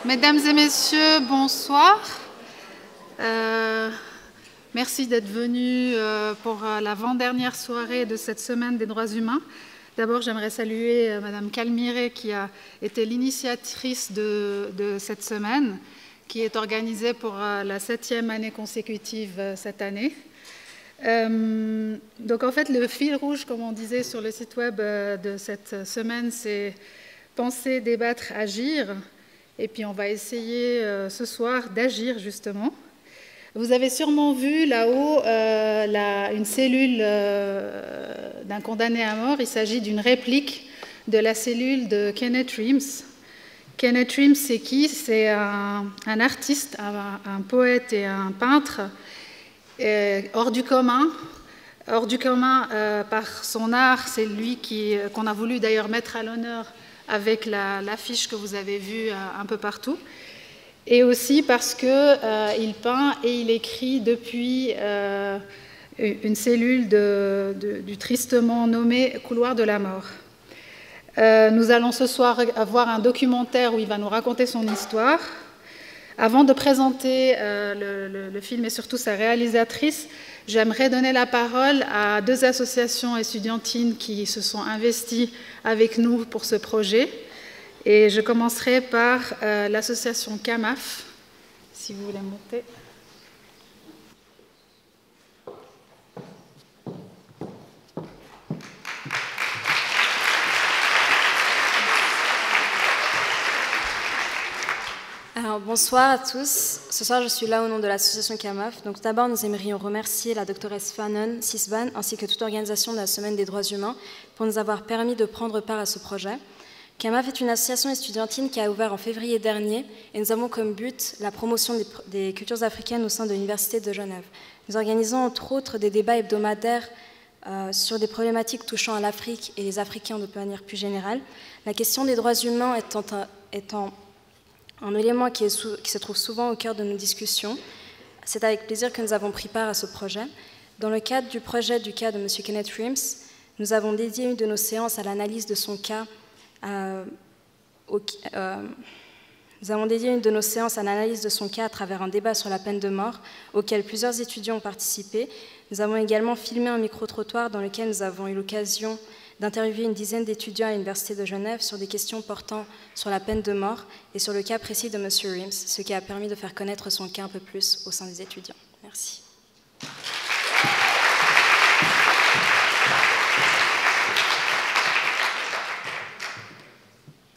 Mesdames et messieurs, bonsoir. Merci d'être venus pour l'avant-dernière soirée de cette semaine des droits humains. D'abord, j'aimerais saluer Madame Calmiré qui a été l'initiatrice de cette semaine, qui est organisée pour la 7e année consécutive cette année. Donc en fait, le fil rouge, comme on disait sur le site web de cette semaine, c'est penser, débattre, agir. Et puis on va essayer ce soir d'agir justement. Vous avez sûrement vu là-haut une cellule d'un condamné à mort. Il s'agit d'une réplique de la cellule de Kenneth Reams. Kenneth Reams, c'est qui? C'est un artiste, un poète et un peintre hors du commun. Hors du commun par son art, c'est lui qu'on a voulu d'ailleurs mettre à l'honneur avec l'affiche que vous avez vue un peu partout, et aussi parce qu'il peint et il écrit depuis une cellule du tristement nommé Couloir de la mort. Nous allons ce soir avoir un documentaire où il va nous raconter son histoire. Avant de présenter le film et surtout sa réalisatrice, j'aimerais donner la parole à 2 associations estudiantines qui se sont investies avec nous pour ce projet. Et je commencerai par l'association CAMAF, si vous voulez monter. Alors, bonsoir à tous. Ce soir, je suis là au nom de l'association CAMAF. Donc, d'abord, nous aimerions remercier la doctoresse Fanon Sisban ainsi que toute l'organisation de la Semaine des droits humains pour nous avoir permis de prendre part à ce projet. CAMAF est une association estudiantine qui a ouvert en février dernier et nous avons comme but la promotion des cultures africaines au sein de l'Université de Genève. Nous organisons entre autres des débats hebdomadaires sur des problématiques touchant à l'Afrique et les Africains de manière plus générale. La question des droits humains étant un élément qui se trouve souvent au cœur de nos discussions. C'est avec plaisir que nous avons pris part à ce projet. Dans le cadre du projet du cas de M. Kenneth Reams, nous avons dédié une de nos séances à l'analyse de son cas. Nous avons dédié une de nos séances à l'analyse de son cas à travers un débat sur la peine de mort auquel plusieurs étudiants ont participé. Nous avons également filmé un micro-trottoir dans lequel nous avons eu l'occasion d'interviewer une dizaine d'étudiants à l'Université de Genève sur des questions portant sur la peine de mort et sur le cas précis de M. Reams, ce qui a permis de faire connaître son cas un peu plus au sein des étudiants. Merci.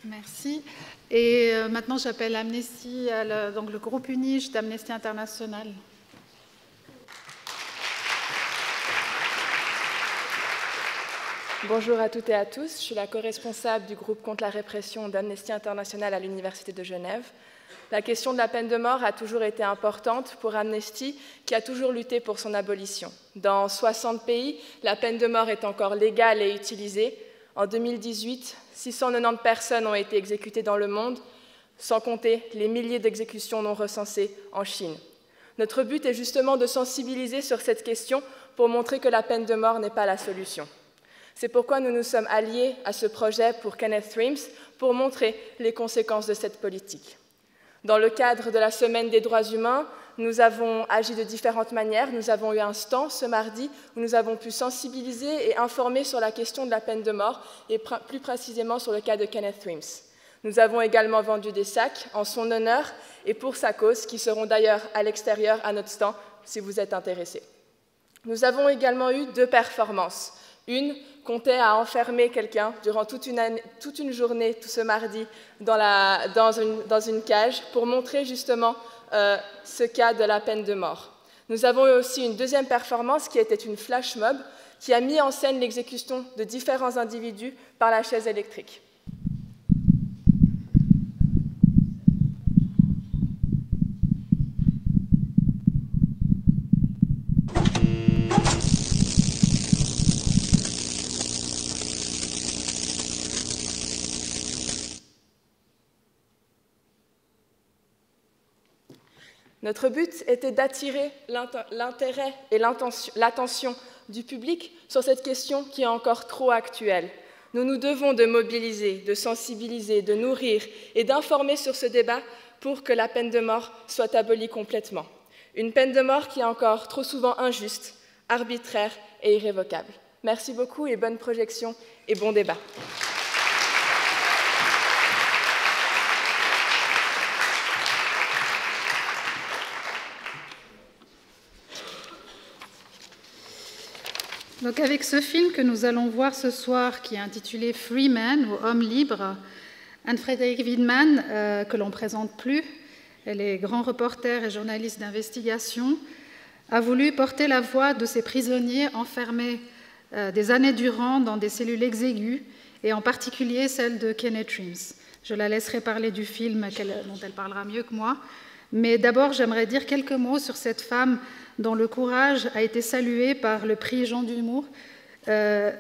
Merci. Et maintenant, j'appelle Amnesty, donc le groupe UNIGE d'Amnesty International. Bonjour à toutes et à tous, je suis la co-responsable du groupe contre la répression d'Amnesty International à l'Université de Genève. La question de la peine de mort a toujours été importante pour Amnesty, qui a toujours lutté pour son abolition. Dans 60 pays, la peine de mort est encore légale et utilisée. En 2018, 690 personnes ont été exécutées dans le monde, sans compter les milliers d'exécutions non recensées en Chine. Notre but est justement de sensibiliser sur cette question pour montrer que la peine de mort n'est pas la solution. C'est pourquoi nous nous sommes alliés à ce projet pour Kenneth Reams pour montrer les conséquences de cette politique. Dans le cadre de la Semaine des droits humains, nous avons agi de différentes manières. Nous avons eu un stand ce mardi où nous avons pu sensibiliser et informer sur la question de la peine de mort et plus précisément sur le cas de Kenneth Reams. Nous avons également vendu des sacs en son honneur et pour sa cause, qui seront d'ailleurs à l'extérieur à notre stand si vous êtes intéressés. Nous avons également eu 2 performances. Une comptait à enfermer quelqu'un durant toute une journée, tout ce mardi, dans une cage pour montrer justement ce cas de la peine de mort. Nous avons eu aussi une 2e performance qui était une flash mob qui a mis en scène l'exécution de différents individus par la chaise électrique. Notre but était d'attirer l'intérêt et l'attention du public sur cette question qui est encore trop actuelle. Nous nous devons de mobiliser, de sensibiliser, de nourrir et d'informer sur ce débat pour que la peine de mort soit abolie complètement. Une peine de mort qui est encore trop souvent injuste, arbitraire et irrévocable. Merci beaucoup et bonne projection et bon débat. Donc avec ce film que nous allons voir ce soir, qui est intitulé Free Man, ou Homme libre, Anne-Frédérique Wiedemann, que l'on ne présente plus, elle est grand reporter et journaliste d'investigation, a voulu porter la voix de ces prisonniers enfermés des années durant dans des cellules exiguës, et en particulier celle de Kenneth Reams. Je la laisserai parler du film dont elle parlera mieux que moi, mais d'abord j'aimerais dire quelques mots sur cette femme dont le courage a été salué par le prix Jean d'Humour il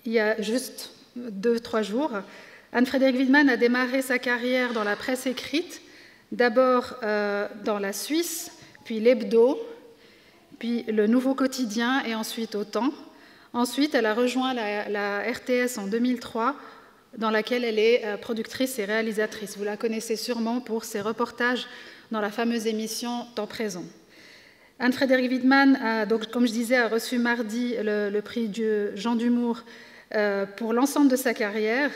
y a juste 2-3 jours. Anne-Frédérique Wiedemann a démarré sa carrière dans la presse écrite, d'abord dans la Suisse, puis l'Hebdo, puis le Nouveau Quotidien et ensuite Au Temps. Ensuite, elle a rejoint la RTS en 2003, dans laquelle elle est productrice et réalisatrice. Vous la connaissez sûrement pour ses reportages dans la fameuse émission Temps présent. Anne-Frédérique Wiedemann, donc, comme je disais, a reçu mardi le prix Jean d'Humour pour l'ensemble de sa carrière.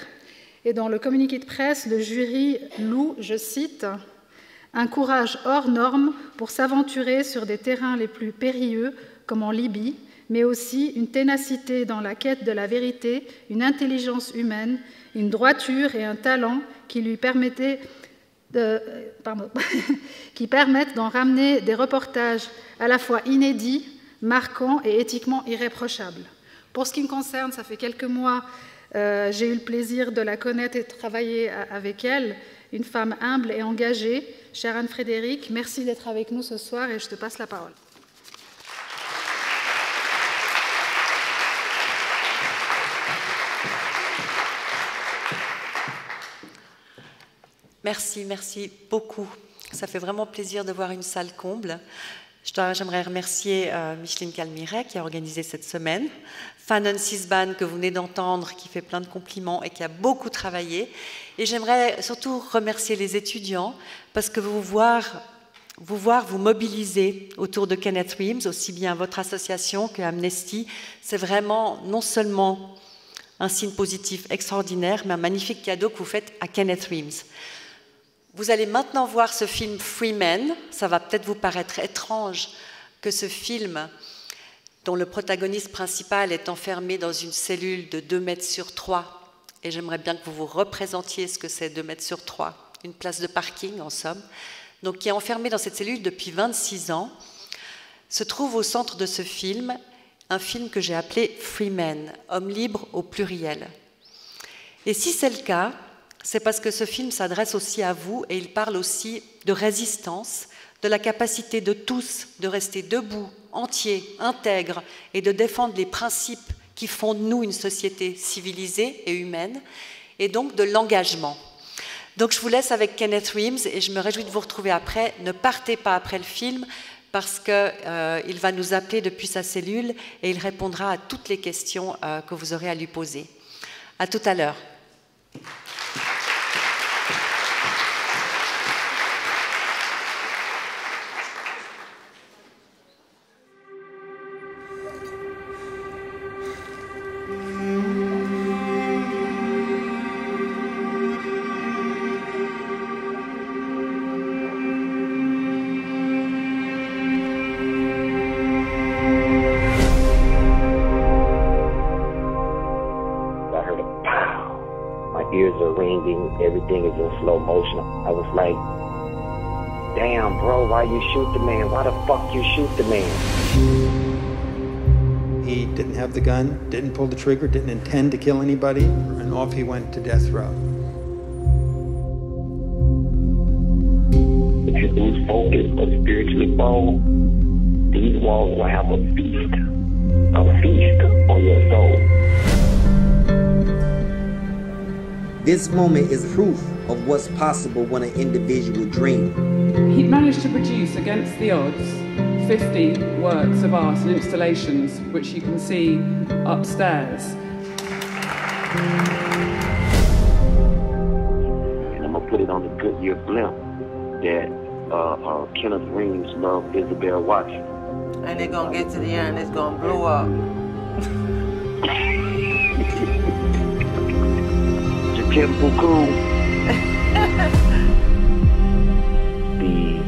Et dans le communiqué de presse, le jury loue, je cite, « un courage hors norme pour s'aventurer sur des terrains les plus périlleux, comme en Libye, mais aussi une ténacité dans la quête de la vérité, une intelligence humaine, une droiture et un talent qui lui permettent d'en ramener des reportages à la fois inédits, marquants et éthiquement irréprochables. » Pour ce qui me concerne, ça fait quelques mois, j'ai eu le plaisir de la connaître et de travailler avec elle, une femme humble et engagée. Chère Anne-Frédérique, merci d'être avec nous ce soir et je te passe la parole. Merci, merci beaucoup. Ça fait vraiment plaisir de voir une salle comble. J'aimerais remercier Micheline Calmiret qui a organisé cette semaine, Fanon Sisban que vous venez d'entendre, qui fait plein de compliments et qui a beaucoup travaillé. Et j'aimerais surtout remercier les étudiants parce que vous mobiliser autour de Kenneth Reams, aussi bien votre association que Amnesty, c'est vraiment non seulement un signe positif extraordinaire, mais un magnifique cadeau que vous faites à Kenneth Reams. Vous allez maintenant voir ce film Free Man. Ça va peut-être vous paraître étrange que ce film, dont le protagoniste principal est enfermé dans une cellule de 2 mètres sur 3, et j'aimerais bien que vous vous représentiez ce que c'est 2 mètres sur 3, une place de parking en somme, donc qui est enfermé dans cette cellule depuis 26 ans, se trouve au centre de ce film un film que j'ai appelé Free Man, homme libre au pluriel. Et si c'est le cas, c'est parce que ce film s'adresse aussi à vous et il parle aussi de résistance, de la capacité de tous de rester debout, entiers, intègres et de défendre les principes qui font de nous une société civilisée et humaine, et donc de l'engagement. Donc je vous laisse avec Kenneth Reams et je me réjouis de vous retrouver après. Ne partez pas après le film parce qu'il va nous appeler depuis sa cellule et il répondra à toutes les questions que vous aurez à lui poser. À tout à l'heure. Everything is in slow motion. I was like, damn, bro, why you shoot the man? Why the fuck you shoot the man? He didn't have the gun, didn't pull the trigger, didn't intend to kill anybody, and off he went to death row. If you lose focus or spiritually fall, these walls will have a feast on your soul. This moment is proof of what's possible when an individual dreams. He managed to produce, against the odds, 50 works of art and installations, which you can see upstairs. And I'm gonna put it on the Goodyear blimp. that Kenneth Reams loved Isabel Watson. And they're gonna get to the end, it's gonna blow up. Jakim Puku. The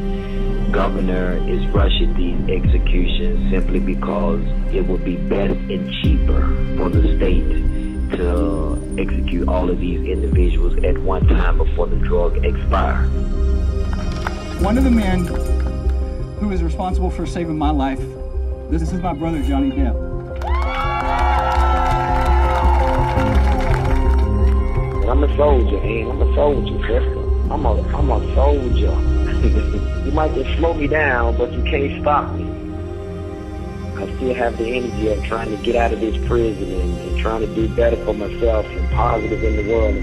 governor is rushing these executions simply because it would be best and cheaper for the state to execute all of these individuals at one time before the drug expires. One of the men who is responsible for saving my life, this is my brother, Johnny Depp. I'm a soldier, man. I'm a soldier, sister. I'm a soldier. You might just slow me down, but you can't stop me. I still have the energy of trying to get out of this prison and trying to do better for myself and positive in the world.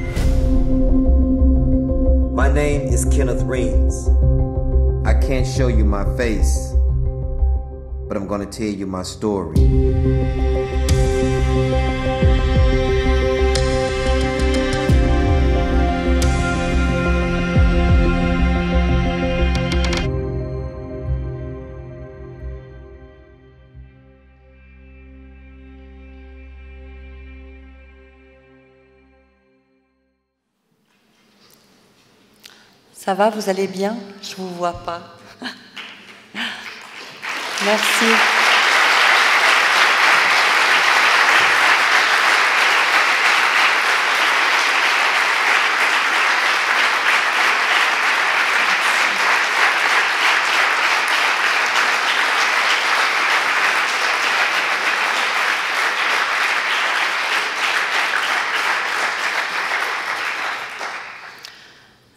My name is Kenneth Reams. I can't show you my face, but I'm gonna tell you my story. Ça va, vous allez bien? Je ne vous vois pas. Merci.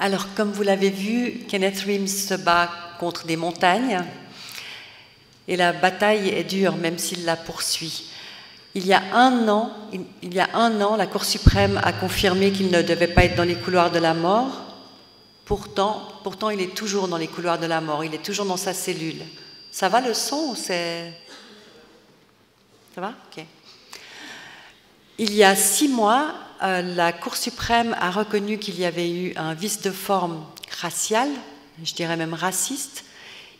Alors, comme vous l'avez vu, Kenneth Reams se bat contre des montagnes et la bataille est dure, même s'il la poursuit. Il y a un an, la Cour suprême a confirmé qu'il ne devait pas être dans les couloirs de la mort. Pourtant, il est toujours dans les couloirs de la mort, il est toujours dans sa cellule. Ça va le son ou c'est... Ça va? Ok. Il y a 6 mois, la Cour suprême a reconnu qu'il y avait eu un vice de forme racial, je dirais même raciste,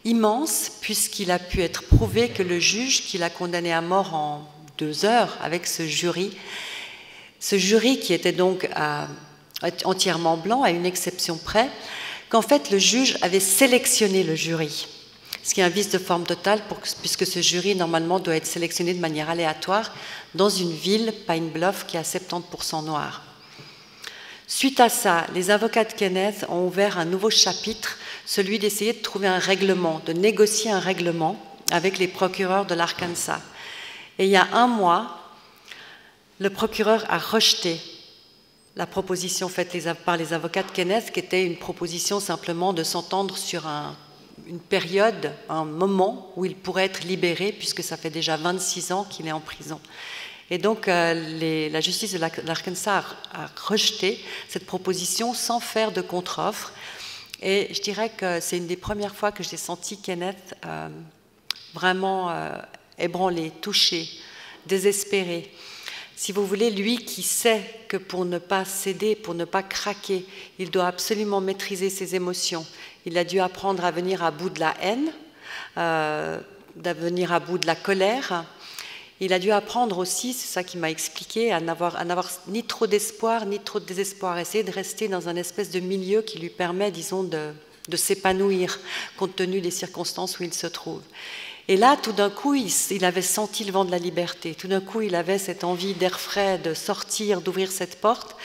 immense, puisqu'il a pu être prouvé que le juge qui l'a condamné à mort en 2 heures avec ce jury qui était donc entièrement blanc, à une exception près, qu'en fait le juge avait sélectionné le jury. Ce qui est un vice de forme totale, puisque ce jury, normalement, doit être sélectionné de manière aléatoire dans une ville, Pine Bluff, qui a 70% noirs. Suite à ça, les avocats de Kenneth ont ouvert un nouveau chapitre, celui d'essayer de trouver un règlement, de négocier un règlement avec les procureurs de l'Arkansas. Et il y a 1 mois, le procureur a rejeté la proposition faite par les avocats de Kenneth, qui était une proposition simplement de s'entendre sur une période, un moment où il pourrait être libéré, puisque ça fait déjà 26 ans qu'il est en prison. Et donc, la justice de l'Arkansas a rejeté cette proposition sans faire de contre-offre. Et je dirais que c'est une des premières fois que j'ai senti Kenneth vraiment ébranlé, touché, désespéré. Si vous voulez, lui qui sait que pour ne pas céder, pour ne pas craquer, il doit absolument maîtriser ses émotions. Il a dû apprendre à venir à bout de la haine, à venir à bout de la colère. Il a dû apprendre aussi, c'est ça qui m'a expliqué, à n'avoir ni trop d'espoir, ni trop de désespoir. Essayer de rester dans un espèce de milieu qui lui permet, disons, de s'épanouir, compte tenu des circonstances où il se trouve. Et là, tout d'un coup, il avait senti le vent de la liberté. Tout d'un coup, il avait cette envie d'air frais, de sortir, d'ouvrir cette porte.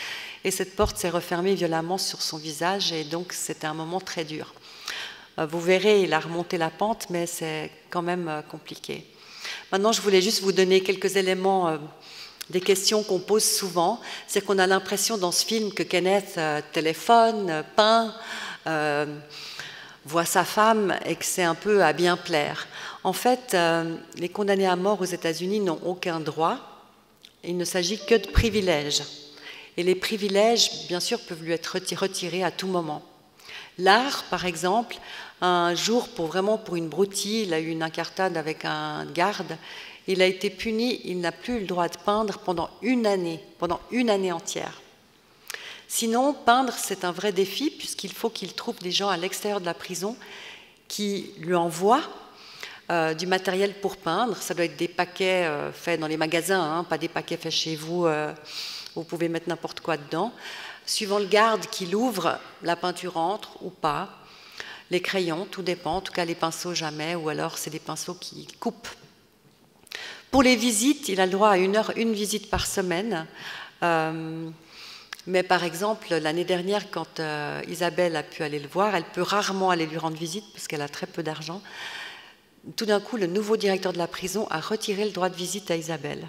Et cette porte s'est refermée violemment sur son visage. Et donc, c'était un moment très dur. Vous verrez, il a remonté la pente, mais c'est quand même compliqué. Maintenant, je voulais juste vous donner quelques éléments des questions qu'on pose souvent. C'est qu'on a l'impression dans ce film que Kenneth téléphone, peint, voit sa femme et que c'est un peu à bien plaire. En fait, les condamnés à mort aux États-Unis n'ont aucun droit. Il ne s'agit que de privilèges. Et les privilèges, bien sûr, peuvent lui être retirés à tout moment. L'art, par exemple, un jour, pour une broutille, il a eu une incartade avec un garde, il a été puni, il n'a plus le droit de peindre pendant une année entière. Sinon, peindre, c'est un vrai défi, puisqu'il faut qu'il trouve des gens à l'extérieur de la prison qui lui envoient du matériel pour peindre. Ça doit être des paquets faits dans les magasins, hein, pas des paquets faits chez vous, vous pouvez mettre n'importe quoi dedans. Suivant le garde qui l'ouvre, la peinture entre ou pas. Les crayons, tout dépend, en tout cas les pinceaux jamais, ou alors c'est des pinceaux qui coupent. Pour les visites, il a le droit à une visite par semaine. Mais par exemple, l'année dernière, quand Isabelle a pu aller le voir, elle peut rarement aller lui rendre visite parce qu'elle a très peu d'argent. Tout d'un coup, le nouveau directeur de la prison a retiré le droit de visite à Isabelle.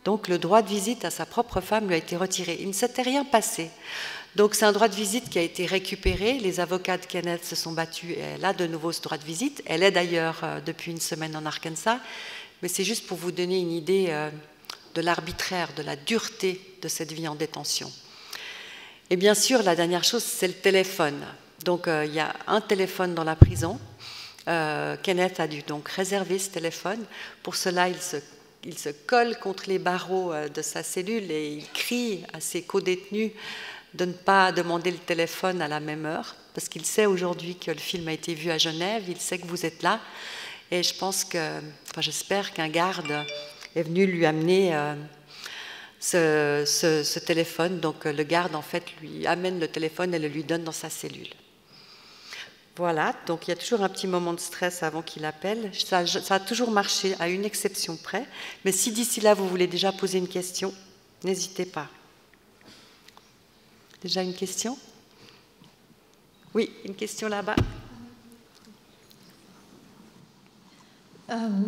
Donc le droit de visite à sa propre femme lui a été retiré. Il ne s'était rien passé. Donc c'est un droit de visite qui a été récupéré. Les avocats de Kenneth se sont battus et elle a de nouveau ce droit de visite. Elle est d'ailleurs depuis une semaine en Arkansas. Mais c'est juste pour vous donner une idée de l'arbitraire, de la dureté de cette vie en détention. Et bien sûr, la dernière chose, c'est le téléphone. Donc il y a un téléphone dans la prison. Kenneth a dû donc réserver ce téléphone. Pour cela, il se colle contre les barreaux de sa cellule et il crie à ses co-détenus de ne pas demander le téléphone à la même heure, parce qu'il sait aujourd'hui que le film a été vu à Genève, il sait que vous êtes là, et je pense que, enfin j'espère qu'un garde est venu lui amener ce téléphone. Donc le garde en fait lui amène le téléphone et le lui donne dans sa cellule. Voilà, donc il y a toujours un petit moment de stress avant qu'il appelle. Ça a toujours marché, à une exception près. Mais si d'ici là, vous voulez déjà poser une question, n'hésitez pas. Déjà une question? Oui, une question là-bas.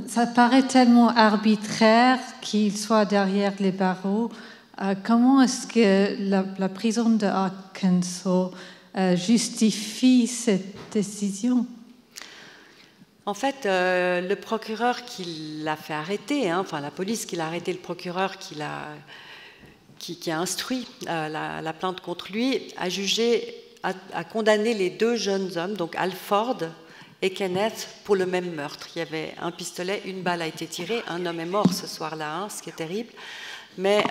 Ça paraît tellement arbitraire qu'il soit derrière les barreaux. Comment est-ce que la prison de Arkansas justifie cette décision? En fait, le procureur qui l'a fait arrêter, hein, enfin la police qui l'a arrêté, le procureur qui a instruit la plainte contre lui, a condamné les deux jeunes hommes, donc Alford et Kenneth, pour le même meurtre. Il y avait un pistolet, une balle a été tirée, un homme est mort ce soir-là, hein, ce qui est terrible. Mais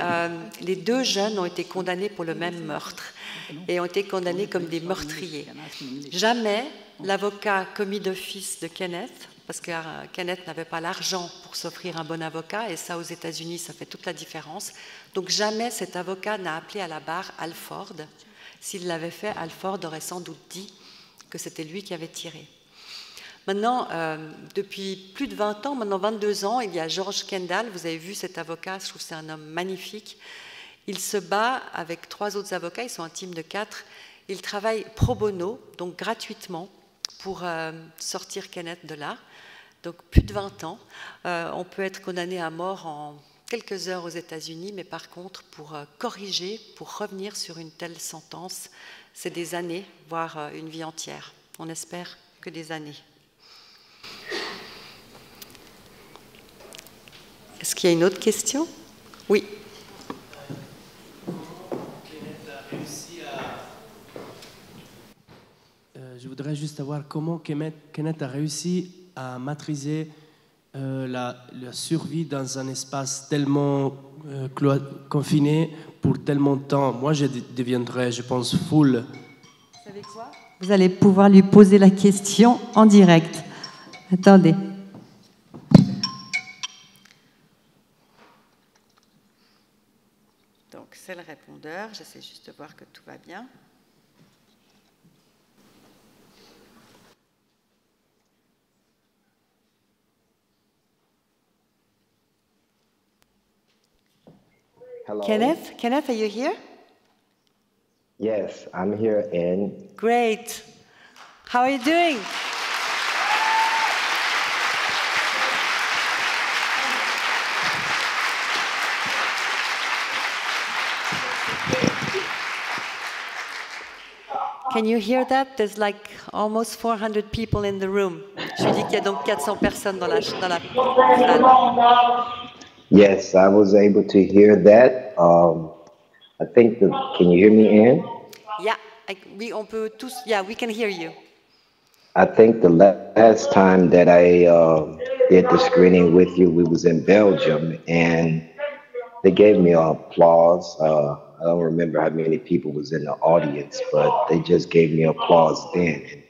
les deux jeunes ont été condamnés pour le même meurtre et ont été condamnés comme des meurtriers. Jamais l'avocat commis d'office de Kenneth, parce que Kenneth n'avait pas l'argent pour s'offrir un bon avocat, et ça aux États-Unis ça fait toute la différence, donc jamais cet avocat n'a appelé à la barre Alford. S'il l'avait fait, Alford aurait sans doute dit que c'était lui qui avait tiré. Maintenant, depuis plus de 20 ans, maintenant 22 ans, il y a George Kendall, vous avez vu cet avocat, je trouve que c'est un homme magnifique. Il se bat avec 3 autres avocats, ils sont un team de 4. Ils travaillent pro bono, donc gratuitement, pour sortir Kenneth de là. Donc plus de 20 ans. On peut être condamné à mort en quelques heures aux États-Unis, mais par contre, pour corriger, pour revenir sur une telle sentence, c'est des années, voire une vie entière. On espère que des années. Est-ce qu'il y a une autre question? Oui. Je voudrais juste savoir comment Kenneth a réussi à maîtriser la survie dans un espace tellement confiné pour tellement de temps. Moi, je deviendrais, je pense, full. Vous savez quoi? Vous allez pouvoir lui poser la question en direct. Attendez. Donc, c'est le répondeur. J'essaie juste de voir que tout va bien. Hello. Kenneth, are you here? Yes, I'm here and Great. How are you doing? Can you hear that? There's like almost 400 people in the room. Je lui dis qu'il y a donc 400 personnes dans la salle. yes, I was able to hear that. I think can you hear me, Ann? Yeah, on peut tous. Yeah, we can hear you. I think the last time that I did the screening with you, we was in Belgium, and They gave me applause. I don't remember how many people was in the audience, but they just gave me applause then. And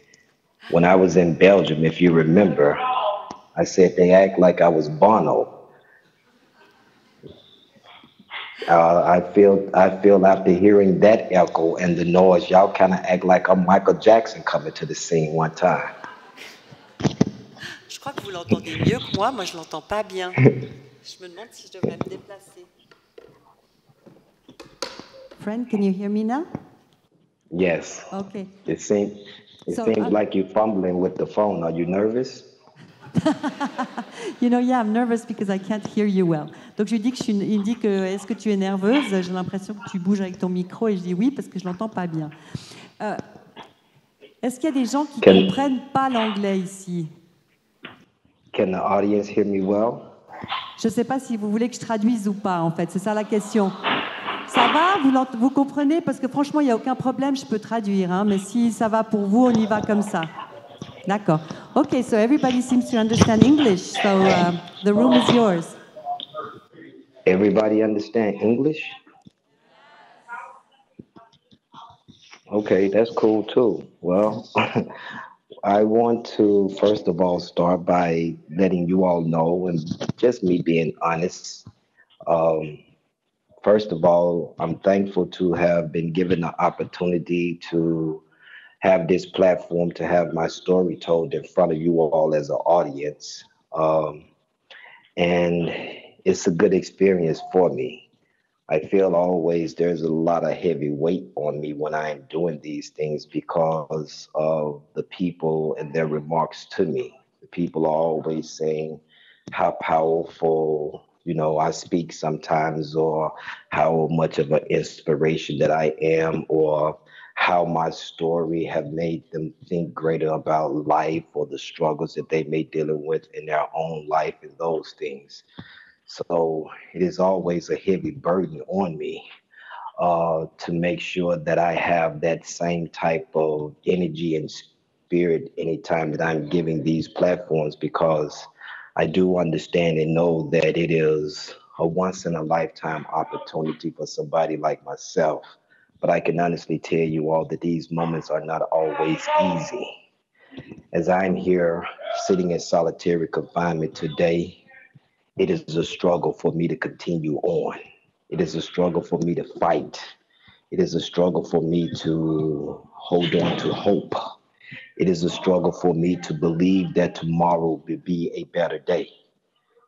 when I was in Belgium, if you remember, I said they act like I was Bono. I feel after hearing that echo and the noise, y'all kind of act like I'm Michael Jackson coming to the scene one time. Je crois que vous l'entendez mieux que moi. Moi, je l'entends pas bien. Je me demande si je devrais me déplacer. Friend, can you hear me now? Yes. Okay. It seems like you're fumbling with the phone. Are you nervous? You know, yeah, I'm nervous because I can't hear you well. Donc je lui dis il me dit que est-ce que tu es nerveuse? J'ai l'impression que tu bouges avec ton micro et je dis oui parce que je l'entends pas bien. Est-ce qu'il y a des gens qui comprennent pas l'anglais ici? Can the audience hear me well? Je sais pas si vous voulez que je traduise ou pas en fait, c'est ça la question. Ça va? Vous comprenez? Parce que franchement, il n'y a aucun problème, je peux traduire, hein, mais si ça va pour vous, on y va comme ça. D'accord. Okay, so everybody seems to understand English, so the room is yours. Everybody understand English? Okay, that's cool too. Well, I want to first of all start by letting you all know, and just me being honest. First of all, I'm thankful to have been given the opportunity to have this platform to have my story told in front of you all as an audience. And it's a good experience for me. I feel always there's a lot of heavy weight on me when I'm doing these things because of the people and their remarks to me. The people are always saying how powerful, you know, I speak sometimes, or how much of an inspiration that I am, or how my story have made them think greater about life or the struggles that they may dealing with in their own life and those things. So it is always a heavy burden on me to make sure that I have that same type of energy and spirit anytime that I'm giving these platforms, because I do understand and know that it is a once in a lifetime opportunity for somebody like myself. But I can honestly tell you all that these moments are not always easy. As I'm here sitting in solitary confinement today, it is a struggle for me to continue on. It is a struggle for me to fight. It is a struggle for me to hold on to hope. It is a struggle for me to believe that tomorrow will be a better day.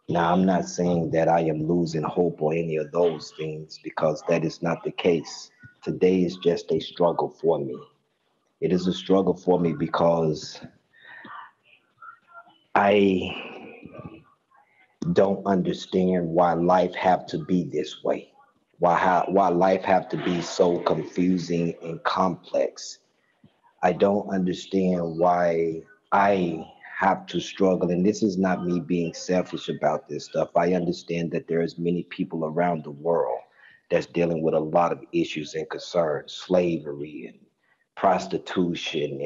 Now, I'm not saying that I am losing hope or any of those things, because that is not the case. Today is just a struggle for me. It is a struggle for me because I don't understand why life have to be this way. Why life have to be so confusing and complex. I don't understand why I have to struggle. And this is not me being selfish about this stuff. I understand that there's many people around the world that's dealing with a lot of issues and concerns, slavery and prostitution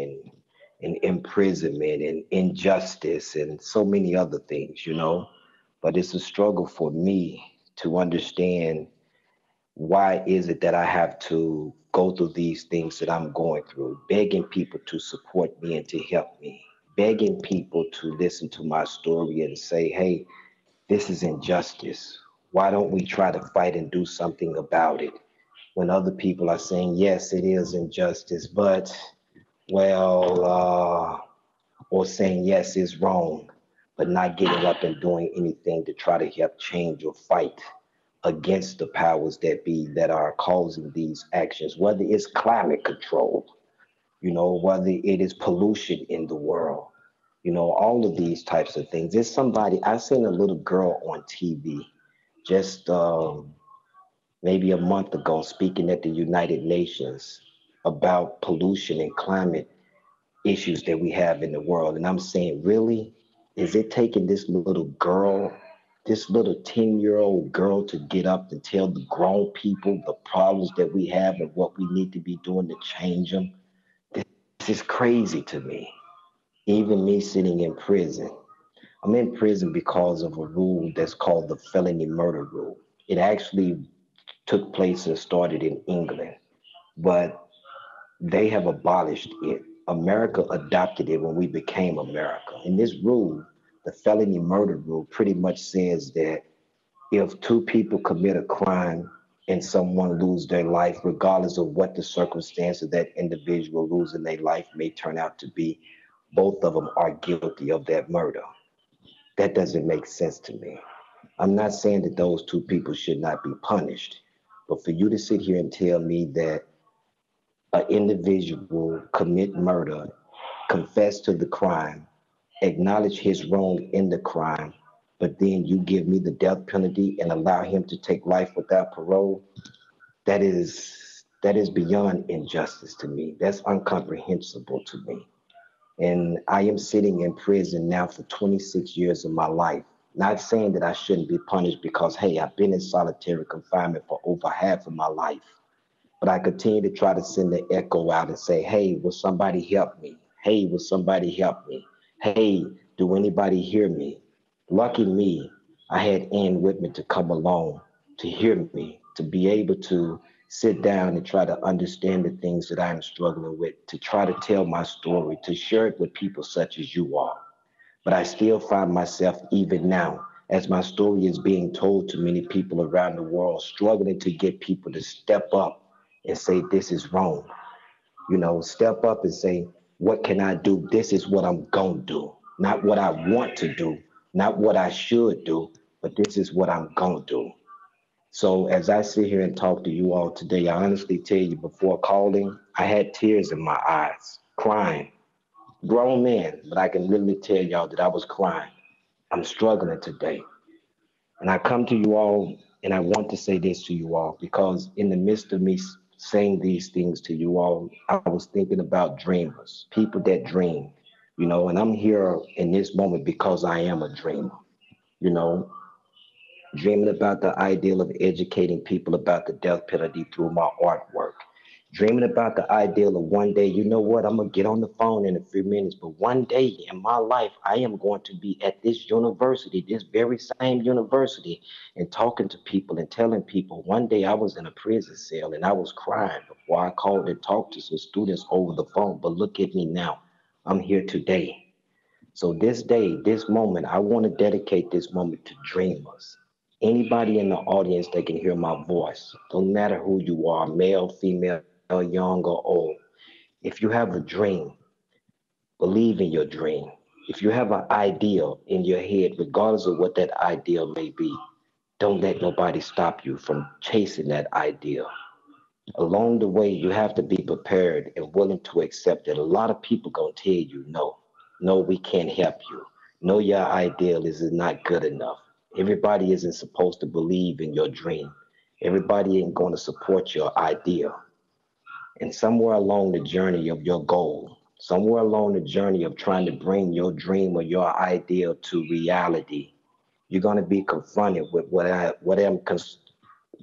and imprisonment and injustice and so many other things, you know. But it's a struggle for me to understand, why is it that I have to go through these things that I'm going through, begging people to support me and to help me, begging people to listen to my story and say, hey, this is injustice. Why don't we try to fight and do something about it? When other people are saying, yes, it is injustice, but, well, or saying, yes, it's wrong, but not getting up and doing anything to try to help change or fight against the powers that be that are causing these actions, whether it's climate control, you know, whether it is pollution in the world, you know, all of these types of things. There's somebody, I seen a little girl on TV just maybe a month ago speaking at the United Nations about pollution and climate issues that we have in the world. And I'm saying, really? Is it taking this little girl, this little 10-year-old girl, to get up and tell the grown people the problems that we have and what we need to be doing to change them? This is crazy to me. Even me sitting in prison. I'm in prison because of a rule that's called the felony murder rule. It actually took place and started in England, but they have abolished it. America adopted it when we became America. And this rule, the felony murder rule, pretty much says that if two people commit a crime and someone lose their life, regardless of what the circumstance of that individual losing their life may turn out to be, both of them are guilty of that murder. That doesn't make sense to me. I'm not saying that those two people should not be punished, but for you to sit here and tell me that an individual commit murder, confess to the crime, acknowledge his wrong in the crime, but then you give me the death penalty and allow him to take life without parole, that is beyond injustice to me. That's incomprehensible to me. And I am sitting in prison now for 26 years of my life. Not saying that I shouldn't be punished because, hey, I've been in solitary confinement for over half of my life. But I continue to try to send the echo out and say, hey, will somebody help me? Hey, will somebody help me? Hey, do anybody hear me? Lucky me, I had Ann Whitman to come along to hear me, to be able to sit down and try to understand the things that I'm struggling with, to try to tell my story, to share it with people such as you are. But I still find myself, even now, as my story is being told to many people around the world, struggling to get people to step up and say, this is wrong. You know, step up and say, what can I do? This is what I'm going to do. Not what I want to do, not what I should do, but this is what I'm going to do. So as I sit here and talk to you all today, I honestly tell you, before calling, I had tears in my eyes, crying. Grown man, but I can literally tell y'all that I was crying. I'm struggling today. And I come to you all, and I want to say this to you all, because in the midst of me saying these things to you all, I was thinking about dreamers, people that dream, you know, and I'm here in this moment because I am a dreamer, you know, dreaming about the ideal of educating people about the death penalty through my artwork. Dreaming about the ideal of one day, you know what, I'm going to get on the phone in a few minutes, but one day in my life, I am going to be at this university, this very same university, and talking to people and telling people, one day I was in a prison cell and I was crying before I called and talked to some students over the phone, but look at me now, I'm here today. So this day, this moment, I want to dedicate this moment to dreamers. Anybody in the audience that can hear my voice, don't matter who you are, male, female, young or old. If you have a dream, believe in your dream. If you have an ideal in your head, regardless of what that ideal may be, don't let nobody stop you from chasing that ideal. Along the way, you have to be prepared and willing to accept that a lot of people gonna tell you, no, we can't help you. No, your ideal is not good enough. Everybody isn't supposed to believe in your dream. Everybody ain't going to support your idea. And somewhere along the journey of your goal, somewhere along the journey of trying to bring your dream or your ideal to reality, you're going to be confronted with what I'm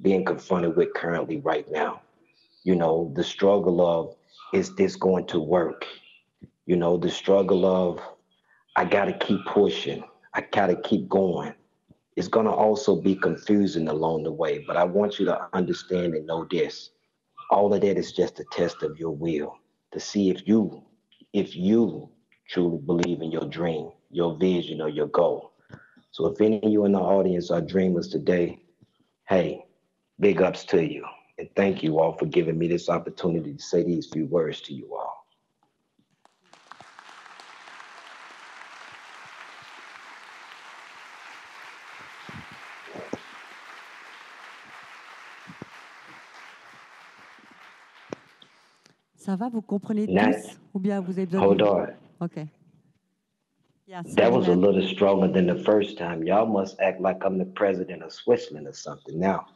being confronted with currently right now. You know, the struggle of, is this going to work? You know, the struggle of, I got to keep pushing. I got to keep going. It's going to also be confusing along the way, but I want you to understand and know this. All of that is just a test of your will to see if you truly believe in your dream, your vision, or your goal. So if any of you in the audience are dreamers today, hey, big ups to you. And thank you all for giving me this opportunity to say these few words to you all. Ça va, vous comprenez tous? Ou bien vous avez besoin Hold on. Okay. Yeah, that was a little stronger than the first time. Y'all must act like I'm the president of Switzerland or something now.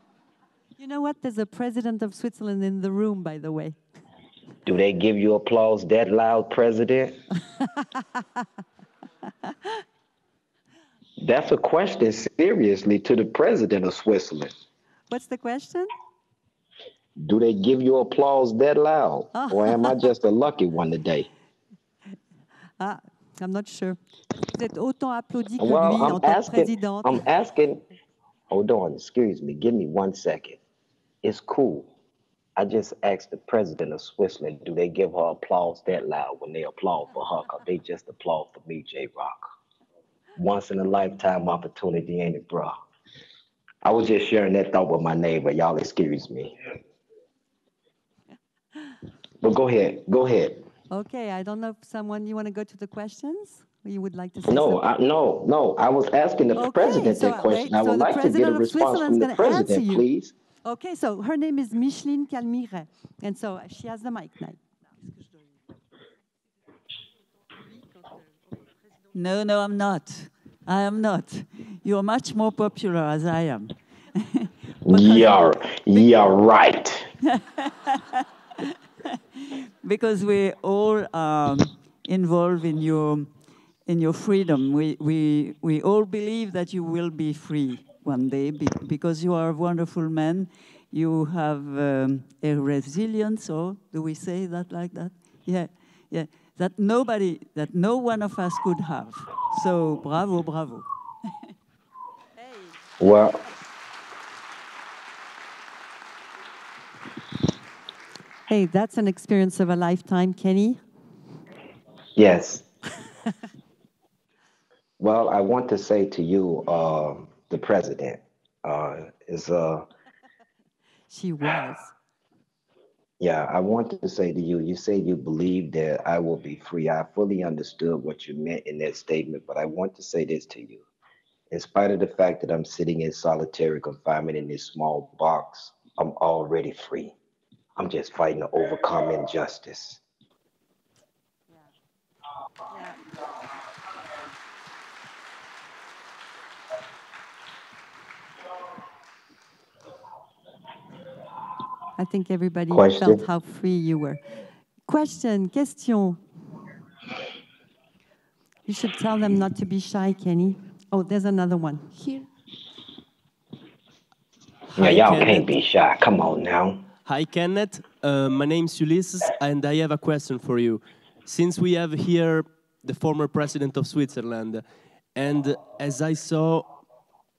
You know what? There's a president of Switzerland in the room, by the way. Do they give you applause that loud, President? That's a question seriously to the president of Switzerland. What's the question? Do they give you applause that loud? Oh. Or am I just a lucky one today? I'm not sure. Vous êtes autant applaudi que lui en tant que présidente. Hold on, excuse me. Give me 1 second. It's cool. I just asked the president of Switzerland, do they give her applause that loud when they applaud for her? Because they just applaud for me, J-Rock. Once in a lifetime opportunity, ain't it, bro? I was just sharing that thought with my neighbor. Y'all excuse me. But go ahead. Go ahead. Okay, I don't know if you want to go to the questions? Or you would like to say No, something? no. I was asking the president that question. I would like to get a response from the president, please. Okay, so her name is Micheline Calmire, and so she has the mic now. No, I'm not. I am not. You're much more popular as I am. You're right. Because we're all involved in your freedom. We all believe that you will be free one day because you are a wonderful man. You have a resilience, or do we say that like that? Yeah. That no one of us could have. So bravo. Well, hey, that's an experience of a lifetime, Kenny. Yes. Well, I want to say to you, the president is She was. Yeah, I wanted to say to you, you say you believe that I will be free. I fully understood what you meant in that statement, but I want to say this to you. In spite of the fact that I'm sitting in solitary confinement in this small box, I'm already free. I'm just fighting to overcome injustice. I think everybody Question? felt how free you were. Question. You should tell them not to be shy, Kenny. Oh, there's another one. Here. Yeah, y'all can't be shy. Come on now. Hi, Kenneth. My name's Ulysses, and I have a question for you. Since we have here the former president of Switzerland, and as I saw,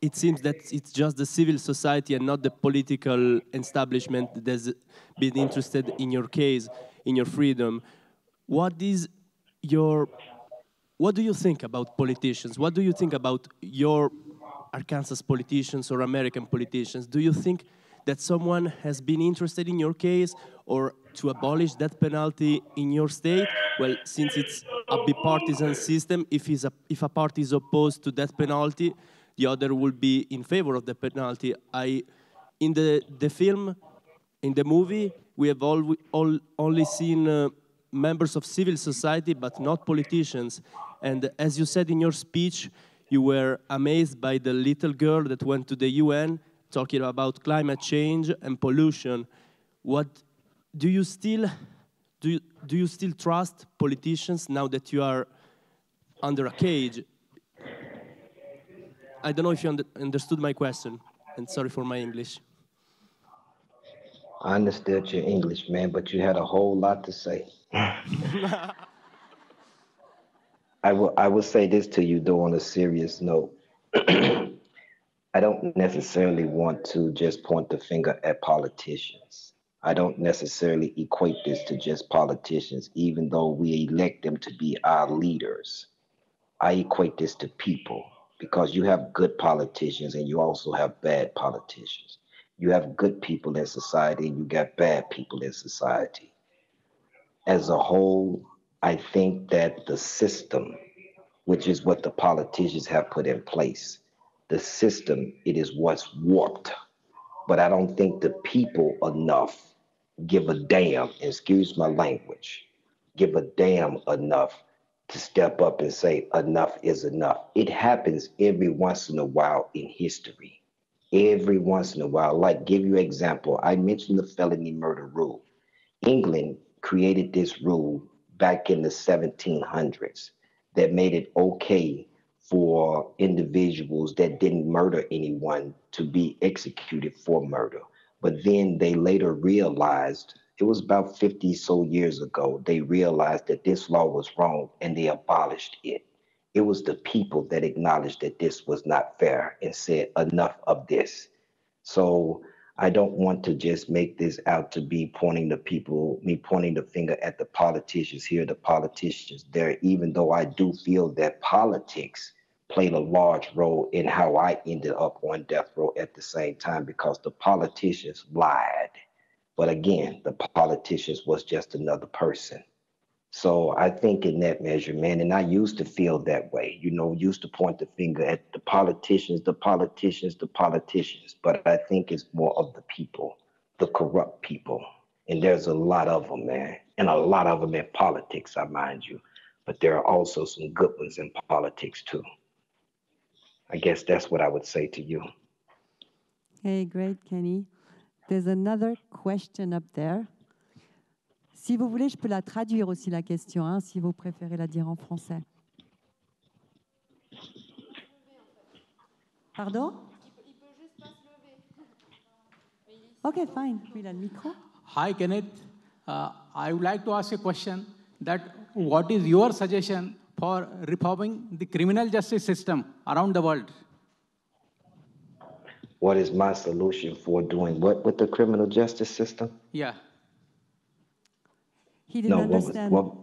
it seems that it's just the civil society and not the political establishment that's been interested in your case, in your freedom. What do you think about politicians? What do you think about your Arkansas politicians or American politicians? Do you think that someone has been interested in your case or to abolish death penalty in your state? Well, since it's a bipartisan system, if a party is opposed to death penalty, the other will be in favor of the penalty. In the film, in the movie, we have only seen members of civil society, but not politicians. And as you said in your speech, you were amazed by the little girl that went to the UN talking about climate change and pollution. What do you still trust politicians now that you are under a cage? I don't know if you understood my question, and sorry for my English. I understood your English, man, but you had a whole lot to say. I will say this to you, though, on a serious note. I don't necessarily want to just point the finger at politicians. I don't necessarily equate this to just politicians, even though we elect them to be our leaders. I equate this to people. Because you have good politicians and you also have bad politicians. You have good people in society and you got bad people in society. As a whole, I think that the system, which is what the politicians have put in place, the system, it is what's warped. But I don't think the people enough give a damn, excuse my language, give a damn enough to step up and say enough is enough. It happens every once in a while in history. Every once in a while. Like, give you an example. I mentioned the felony murder rule. England created this rule back in the 1700s that made it okay for individuals that didn't murder anyone to be executed for murder. But then they later realized, it was about 50 so years ago, they realized that this law was wrong and they abolished it. It was the people that acknowledged that this was not fair and said, enough of this. So I don't want to just make this out to be pointing the finger at the politicians here, the politicians there, even though I do feel that politics played a large role in how I ended up on death row at the same time, because the politicians lied. But again, the politicians was just another person. So I think in that measure, man, and I used to feel that way, used to point the finger at the politicians, but I think it's more of the people, the corrupt people. And there's a lot of them, man, and a lot of them in politics, I mind you. But there are also some good ones in politics too. I guess that's what I would say to you. Hey, great, Kenny. There's another question up there. Si vous voulez, je peux la traduire aussi, la question, hein, si vous préférez la dire en français. Pardon? Okay, fine. Oui, il a le micro. Hi, Kenneth. I would like to ask a question that what is your suggestion for reforming the criminal justice system around the world? What is my solution for doing what with the criminal justice system? Yeah. He didn't understand. What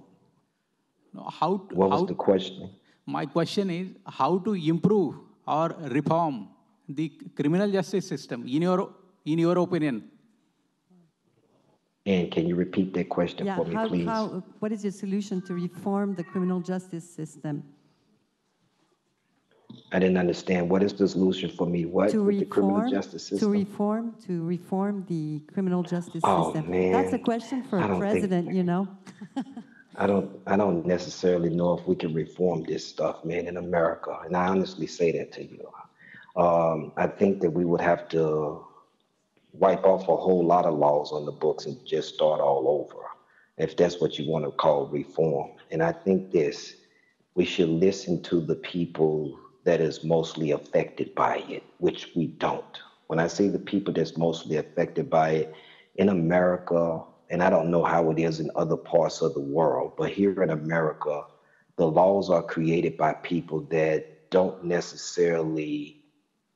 was the question? My question is how to improve or reform the criminal justice system, in your opinion. And can you repeat that question for me, please? What is your solution to reform the criminal justice system? I didn't understand. What is the solution for me? What with the criminal justice system? To reform the criminal justice system. Man. That's a question for a president, I don't necessarily know if we can reform this stuff, man, in America. And I honestly say that to you. I think that we would have to wipe off a whole lot of laws on the books and just start all over, if that's what you want to call reform. And I think we should listen to the people that is mostly affected by it, which we don't. When I say the people that's mostly affected by it in America, and I don't know how it is in other parts of the world, but here in America, the laws are created by people that don't necessarily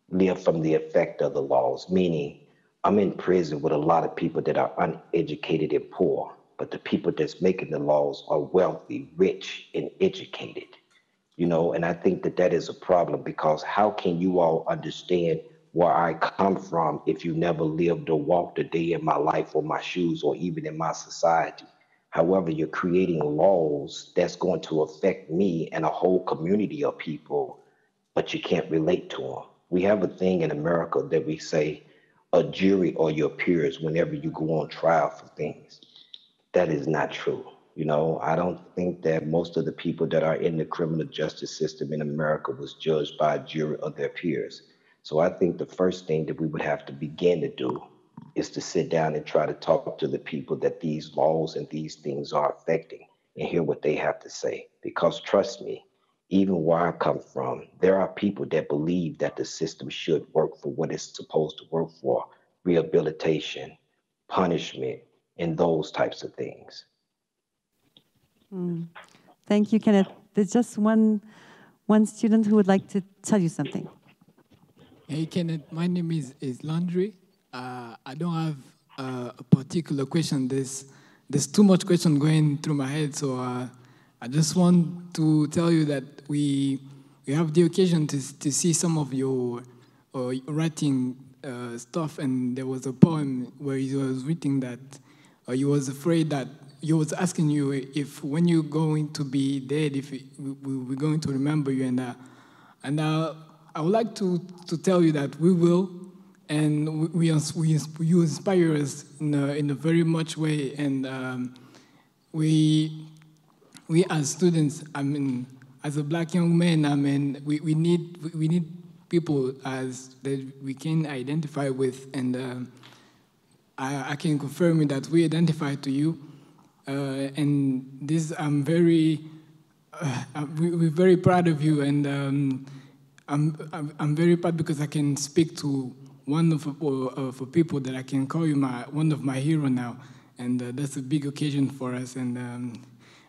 live from the effect of the laws, meaning I'm in prison with a lot of people that are uneducated and poor, but the people that's making the laws are wealthy, rich, and educated. And I think that is a problem, because how can you all understand where I come from if you never lived or walked a day in my life or my shoes or even in my society? However, you're creating laws that's going to affect me and a whole community of people, but you can't relate to them. We have a thing in America that we say a jury or your peers whenever you go on trial for things. That is not true. I don't think that most of the people that are in the criminal justice system in America was judged by a jury of their peers. So I think the first thing that we would have to begin to do is to sit down and try to talk to the people that these laws and these things are affecting and hear what they have to say. Because trust me, even where I come from, there are people that believe that the system should work for what it's supposed to work for: rehabilitation, punishment, and those types of things. Thank you, Kenneth. There's just one student who would like to tell you something. Hey, Kenneth, my name is Landry. I don't have a particular question. There's too much question going through my head, so I just want to tell you that we have the occasion to see some of your writing stuff, and there was a poem where you was writing that you was afraid that you was asking you if when you're going to be dead, if we're going to remember you, and I would like to tell you that we will, and you inspire us in a very much way, and we as students, as a black young man, we need people as that we can identify with, and I can confirm that we identify to you, and this we're very proud of you, and I'm very proud because I can speak to one of people that I can call you one of my hero now, and that's a big occasion for us, and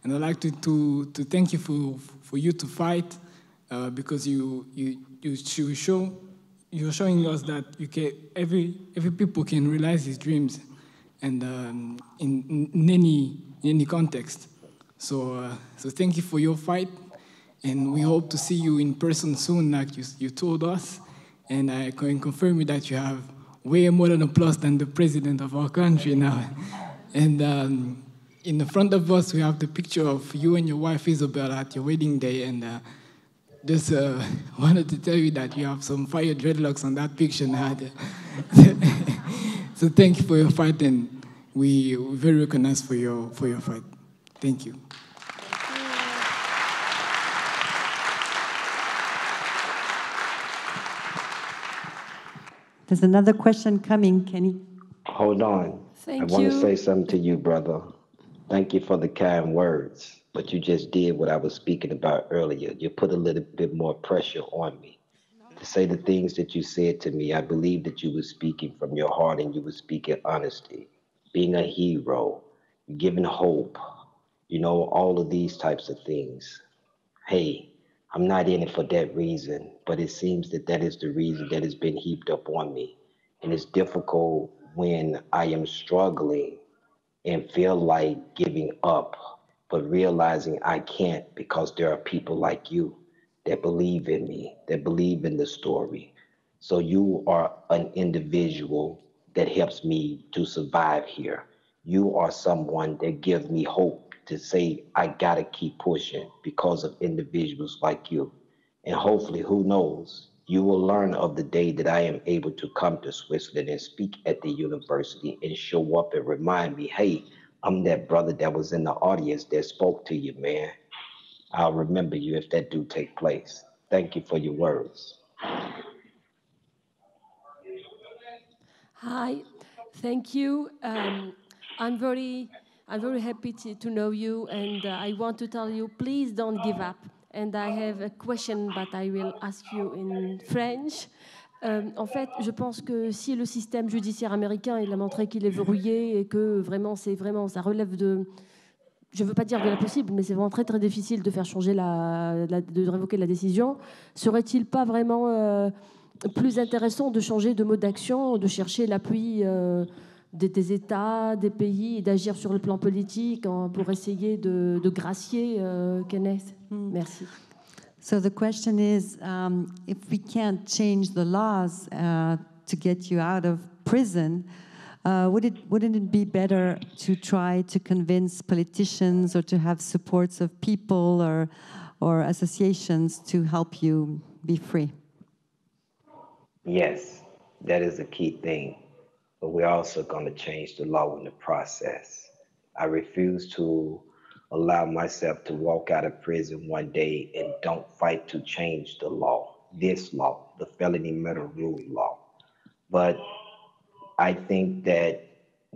I'd like to thank you for you to fight because you're showing us that every people can realize his dreams, and in any context. So thank you for your fight, and we hope to see you in person soon, like you told us. And I can confirm you that you have way more than a plus than the president of our country now. And in the front of us, we have the picture of you and your wife Isabel at your wedding day, and just wanted to tell you that you have some fire dreadlocks on that picture now. So thank you for your fight, and we're very recognized for your fight. Thank you. There's another question coming, Kenny. Hold on. Thank I want you. to say something to you, brother. Thank you for the kind words, but you just did what I was speaking about earlier. You put a little bit more pressure on me to say the things that you said to me. I believe that you were speaking from your heart and you were speaking honesty, being a hero, giving hope, you know, all of these types of things. Hey, I'm not in it for that reason, but it seems that that is the reason that has been heaped up on me. And it's difficult when I am struggling and feel like giving up, but realizing I can't because there are people like you that believe in me, that believe in the story. So you are an individual that helps me to survive here. You are someone that gives me hope to say, I gotta keep pushing because of individuals like you. And hopefully, who knows, you will learn of the day that I am able to come to Switzerland and speak at the university and show up and remind me, hey, I'm that brother that was in the audience that spoke to you, man. I'll remember you if that do take place. Thank you for your words. Hi, thank you. I'm very happy to know you, and I want to tell you, please don't give up. And I have a question, but I will ask you in French. En fait, je pense que si le système judiciaire américain, il a montré qu'il est verrouillé et que vraiment, ça relève de, je ne veux pas dire de l'impossible, mais c'est vraiment très très difficile de faire changer de révoquer la décision. Serait-il pas vraiment plus intéressant de changer de mode d'action, de chercher l'appui des États, des pays, et d'agir sur le plan politique pour essayer de gracier Kenneth? Merci. So the question is, if we can't change the laws to get you out of prison, wouldn't it be better to try to convince politicians or to have supports of people or associations to help you be free? Yes, that is a key thing. But we're also going to change the law in the process. I refuse to allow myself to walk out of prison one day and don't fight to change the law, this law, the felony murder rule law. But I think that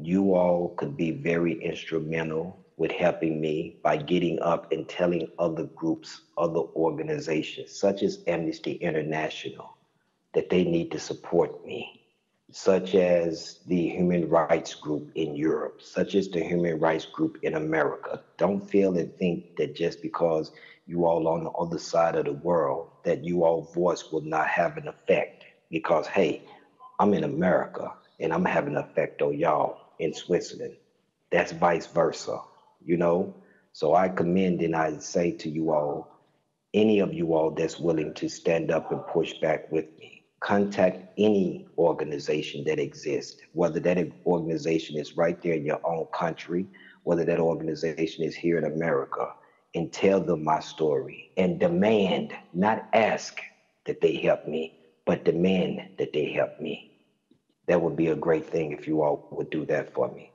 you all could be very instrumental with helping me by getting up and telling other groups, other organizations, such as Amnesty International, that they need to support me, such as the Human Rights Group in Europe, such as the Human Rights Group in America. Don't feel and think that just because you all on the other side of the world, that you all voice will not have an effect. Because, hey, I'm in America and I'm having an effect on y'all in Switzerland. That's vice versa, you know? So I commend and I say to you all, any of you all that's willing to stand up and push back with me, contact any organization that exists, whether that organization is right there in your own country, whether that organization is here in America, and tell them my story and demand, not ask that they help me, but demand that they help me. That would be a great thing if you all would do that for me.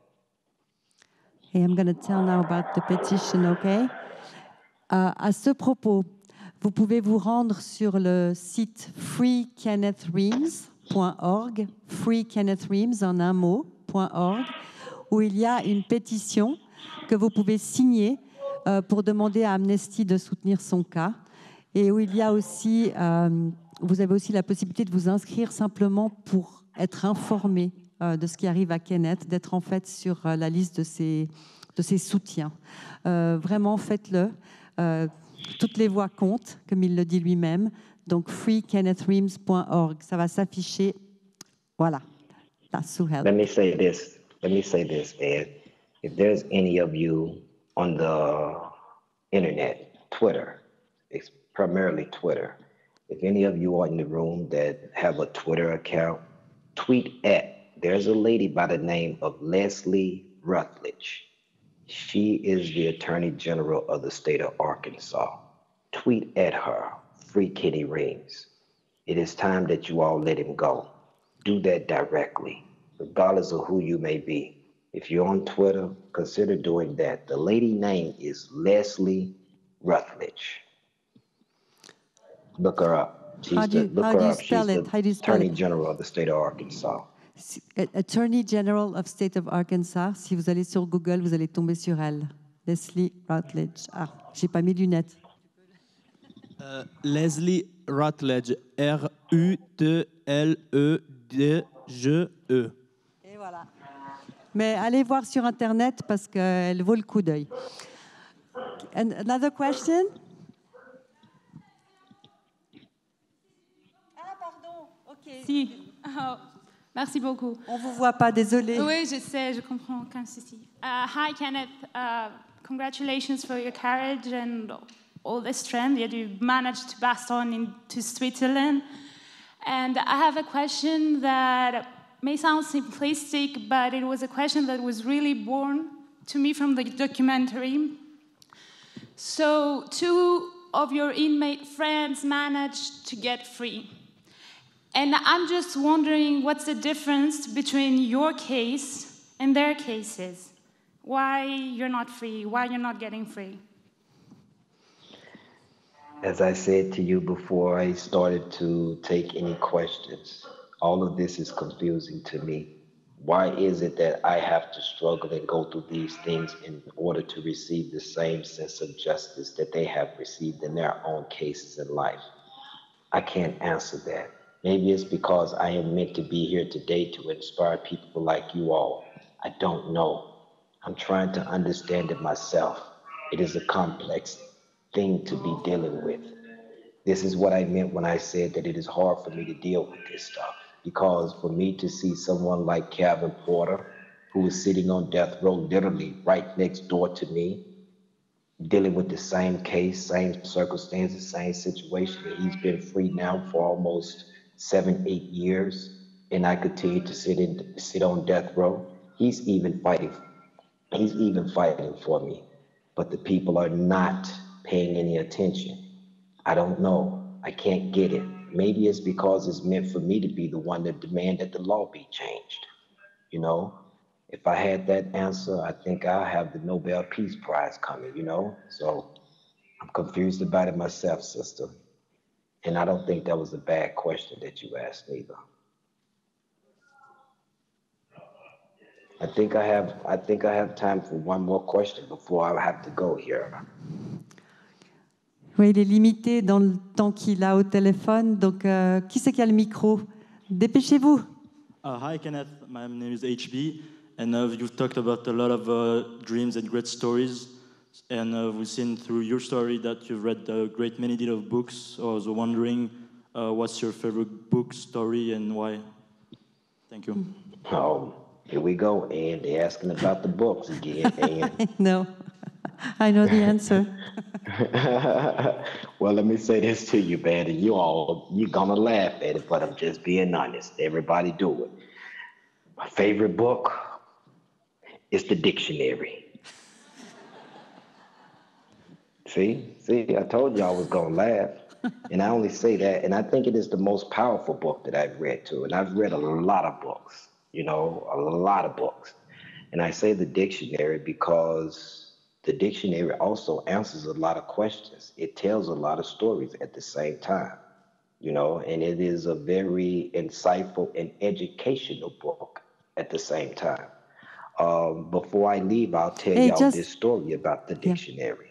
Hey, I'm going to tell now about the petition, okay? À ce propos, vous pouvez vous rendre sur le site freekennethreams.org, freekennethreams en un mot.org, où il y a une pétition que vous pouvez signer pour demander à Amnesty de soutenir son cas, et où il y a aussi, vous avez aussi la possibilité de vous inscrire simplement pour être informé de ce qui arrive à Kenneth, d'être en fait sur la liste de ses soutiens. Vraiment, faites-le. toutes les voix comptent, comme il le dit lui-même. Donc, freekennethreams.org, ça va s'afficher. Voilà. That's to help. Let me say this, Ed. If there's any of you on the internet, Twitter, it's primarily Twitter. If any of you are in the room that have a Twitter account, tweet at. There's a lady by the name of Leslie Rutledge. She is the Attorney General of the state of Arkansas. Tweet at her, Free Kenny Reams. It is time that you all let him go. Do that directly, regardless of who you may be. If you're on Twitter, consider doing that. The lady name is Leslie Rutledge. Look her up. How do you spell it? She's the Attorney General of the state of Arkansas. Attorney General of State of Arkansas. Si vous allez sur Google, vous allez tomber sur elle. Leslie Rutledge. Ah, j'ai pas mes lunettes. Leslie Rutledge. R-U-T-L-E-D-G-E. Et voilà. Mais allez voir sur Internet parce qu'elle vaut le coup d'œil. And another question? Ah, pardon. OK. Si. Oh, merci beaucoup. On ne vous voit pas, désolé. Oui, je sais, je comprends. Aucun souci. Hi, Kenneth. Congratulations for your courage and all the strength that you managed to pass on into Switzerland. And I have a question that may sound simplistic, but it was a question that was really born to me from the documentary. So 2 of your inmate friends managed to get free. And I'm just wondering what's the difference between your case and their cases? Why you're not free? Why you're not getting free? As I said to you before I started to take any questions, all of this is confusing to me. Why is it that I have to struggle and go through these things in order to receive the same sense of justice that they have received in their own cases in life? I can't answer that. Maybe it's because I am meant to be here today to inspire people like you all. I don't know. I'm trying to understand it myself. It is a complex thing to be dealing with. This is what I meant when I said that it is hard for me to deal with this stuff. Because for me to see someone like Calvin Porter, who is sitting on death row literally right next door to me, dealing with the same case, same circumstances, same situation, and he's been free now for almost 7-8 years, and I continue to sit on death row. He's even fighting for me, but the people are not paying any attention. I don't know. I can't get it. Maybe it's because it's meant for me to be the one that demand that the law be changed. You know, if I had that answer, I think I'll have the Nobel Peace Prize coming, you know? So I'm confused about it myself, sister. And I don't think that was a bad question that you asked either. I think I have time for one more question before I have to go here. Oui, il est limité dans le temps qu'il a au téléphone. Donc, qui c'est qui a le micro? Dépêchez-vous. Hi, Kenneth. My name is HB. And you've talked about a lot of dreams and great stories. And we've seen through your story that you've read a great many deal of books. So I was wondering, what's your favorite book, story, and why? Thank you. Oh, here we go, and they're asking about the books again, and No, I know the answer. well, let me say this to you, man, and you're gonna laugh at it, but I'm just being honest. Everybody do it. My favorite book is the dictionary. See, I told you I was gonna laugh, and I only say that, and I think it is the most powerful book that I've read too, and I've read a lot of books, you know, a lot of books, and I say the dictionary because the dictionary also answers a lot of questions. It tells a lot of stories at the same time, you know, and it is a very insightful and educational book at the same time. Before I leave, I'll tell y'all this story about the dictionary.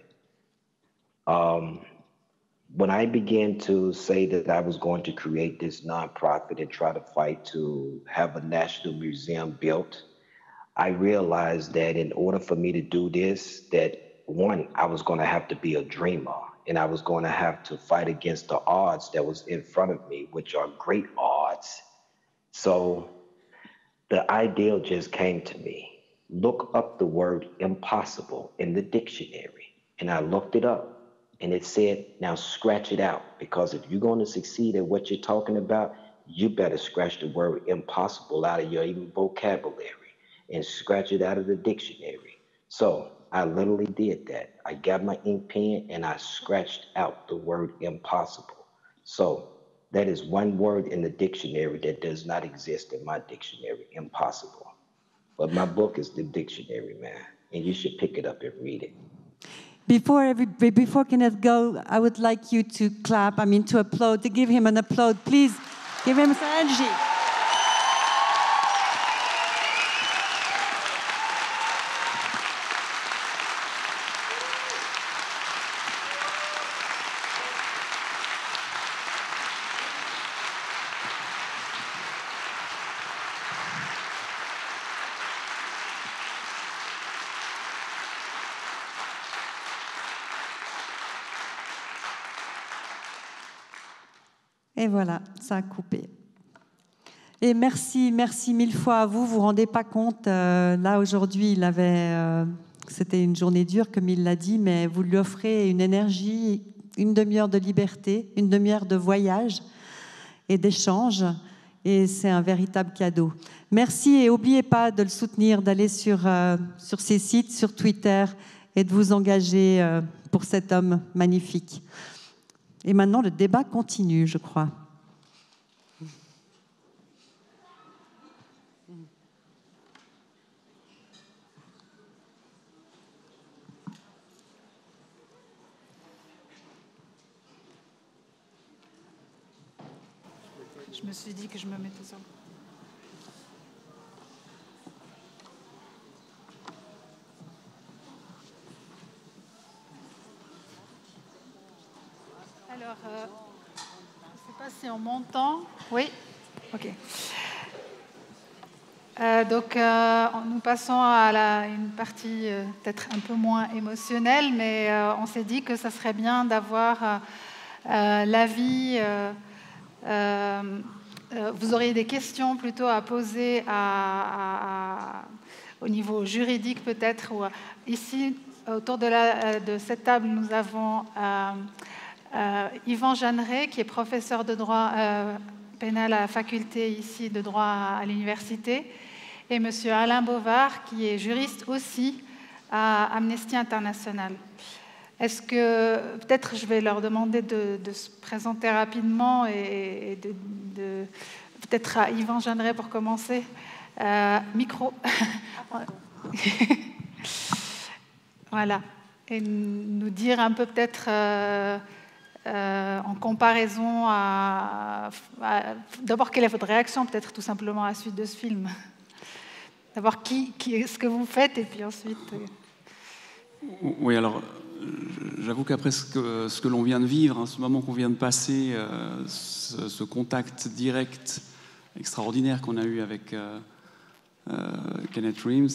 When I began to say that I was going to create this nonprofit and try to fight to have a national museum built, I realized that in order for me to do this, that one, I was going to have to be a dreamer. and I was going to have to fight against the odds that was in front of me, which are great odds. So the ideal just came to me. Look up the word impossible in the dictionary. And I looked it up, and it said, now scratch it out, because if you're going to succeed at what you're talking about, you better scratch the word impossible out of your even vocabulary and scratch it out of the dictionary. So I literally did that. I got my ink pen and I scratched out the word impossible. So that is one word in the dictionary that does not exist in my dictionary, impossible. But my book is the dictionary, man, and you should pick it up and read it. Before Kenneth go, I would like you to clap, to applaud, to give him an applaud. Please give him some energy. Et voilà, ça a coupé. Et merci mille fois à vous. Vous vous rendez pas compte, là aujourd'hui, c'était une journée dure, comme il l'a dit, mais vous lui offrez une énergie, une demi-heure de liberté, une demi-heure de voyage et d'échange. Et c'est un véritable cadeau. Merci et n'oubliez pas de le soutenir, d'aller sur ses sites, sur Twitter et de vous engager pour cet homme magnifique. Et maintenant, le débat continue, je crois. Je me suis dit que je me mettais ça. Alors, je ne sais pas si on m'entend. Oui? OK. Donc, nous passons à une partie peut-être un peu moins émotionnelle, mais on s'est dit que ça serait bien d'avoir l'avis. Vous auriez des questions plutôt à poser au niveau juridique peut-être. Ici, autour de cette table, nous avons Yvan Jeanneret, qui est professeur de droit pénal à la faculté ici de droit à l'université, et M. Alain Bovard, qui est juriste aussi à Amnesty International. Est-ce que, peut-être je vais leur demander de se présenter rapidement et peut-être à Yvan Jeanneret pour commencer. Micro. Voilà. Et nous dire un peu peut-être en comparaison d'abord quelle est votre réaction peut-être tout simplement à la suite de ce film. D'abord qui est ce que vous faites et puis ensuite. Oui, alors j'avoue qu'après ce que l'on vient de vivre, ce moment qu'on vient de passer, ce contact direct extraordinaire qu'on a eu avec Kenneth Reams,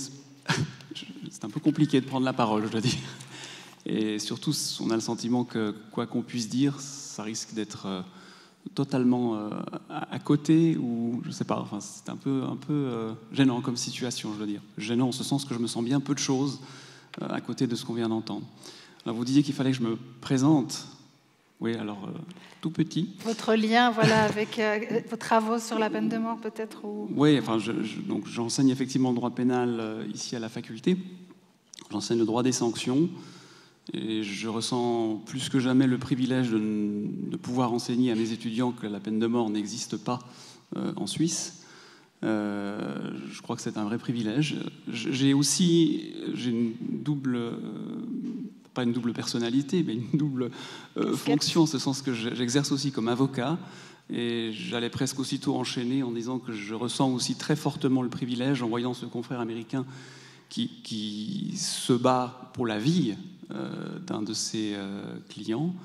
c'est un peu compliqué de prendre la parole, je dois dire. Et surtout, on a le sentiment que quoi qu'on puisse dire, ça risque d'être totalement à côté, ou je sais pas, enfin, c'est un peu gênant comme situation, je dois dire. Gênant en ce sens que je me sens bien peu de choses à côté de ce qu'on vient d'entendre. Alors vous disiez qu'il fallait que je me présente. Oui, alors tout petit. Votre lien, voilà, avec vos travaux sur la peine de mort, peut-être ou... Oui, enfin, donc j'enseigne effectivement le droit pénal ici à la faculté. J'enseigne le droit des sanctions. Et je ressens plus que jamais le privilège de pouvoir enseigner à mes étudiants que la peine de mort n'existe pas en Suisse. Je crois que c'est un vrai privilège. J'ai une double, pas une double personnalité, mais une double fonction, en ce sens que j'exerce aussi comme avocat. Et j'allais presque aussitôt enchaîner en disant que je ressens aussi très fortement le privilège, en voyant ce confrère américain qui se bat pour la vie d'un de ses clients.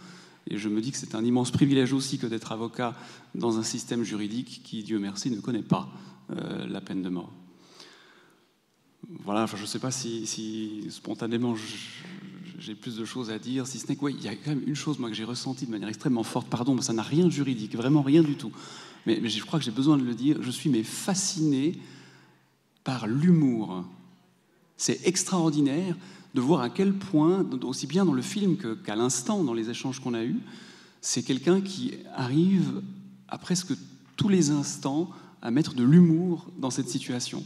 Et je me dis que c'est un immense privilège aussi que d'être avocat dans un système juridique qui, Dieu merci, ne connaît pas la peine de mort. Voilà, enfin, je ne sais pas si spontanément j'ai plus de choses à dire, si ce n'est que, oui, il y a quand même une chose, moi, que j'ai ressentie de manière extrêmement forte, pardon, mais ça n'a rien de juridique, vraiment rien du tout. Mais je crois que j'ai besoin de le dire, je suis fasciné par l'humour. C'est extraordinaire de voir à quel point, aussi bien dans le film qu'à l'instant, dans les échanges qu'on a eus, c'est quelqu'un qui arrive à presque tous les instants à mettre de l'humour dans cette situation.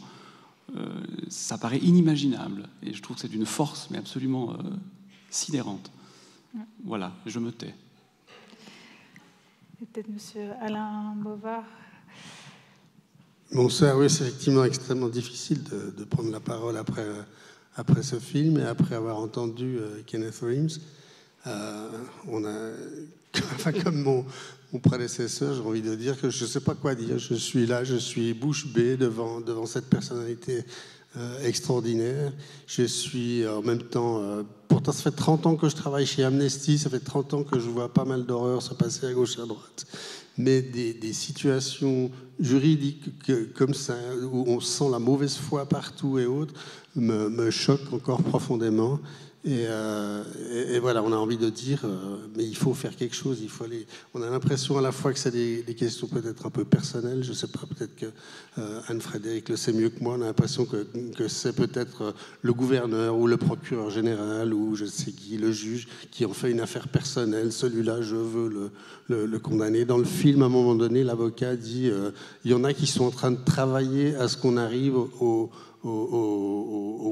Ça paraît inimaginable, et je trouve que c'est d'une force, mais absolument sidérante. Voilà, je me tais. Et peut-être M. Alain Bovard. Bonsoir, oui, c'est effectivement extrêmement difficile de prendre la parole après ce film et après avoir entendu Kenneth Reams. Comme mon prédécesseur, j'ai envie de dire que je ne sais pas quoi dire. Je suis là, je suis bouche bée devant cette personnalité extraordinaire. Je suis en même temps... pourtant, ça fait 30 ans que je travaille chez Amnesty, ça fait 30 ans que je vois pas mal d'horreurs se passer à gauche et à droite. Mais des situations juridiques comme ça, où on sent la mauvaise foi partout et autres, me choquent encore profondément. Et voilà, on a envie de dire, mais il faut faire quelque chose. On a l'impression à la fois que c'est des questions peut-être un peu personnelles. Je ne sais pas, peut-être que Anne-Frédérique le sait mieux que moi. On a l'impression que c'est peut-être le gouverneur ou le procureur général ou je sais qui, le juge, qui en fait une affaire personnelle. Celui-là, je veux le condamner. Dans le film, à un moment donné, l'avocat dit il y en a qui sont en train de travailler à ce qu'on arrive au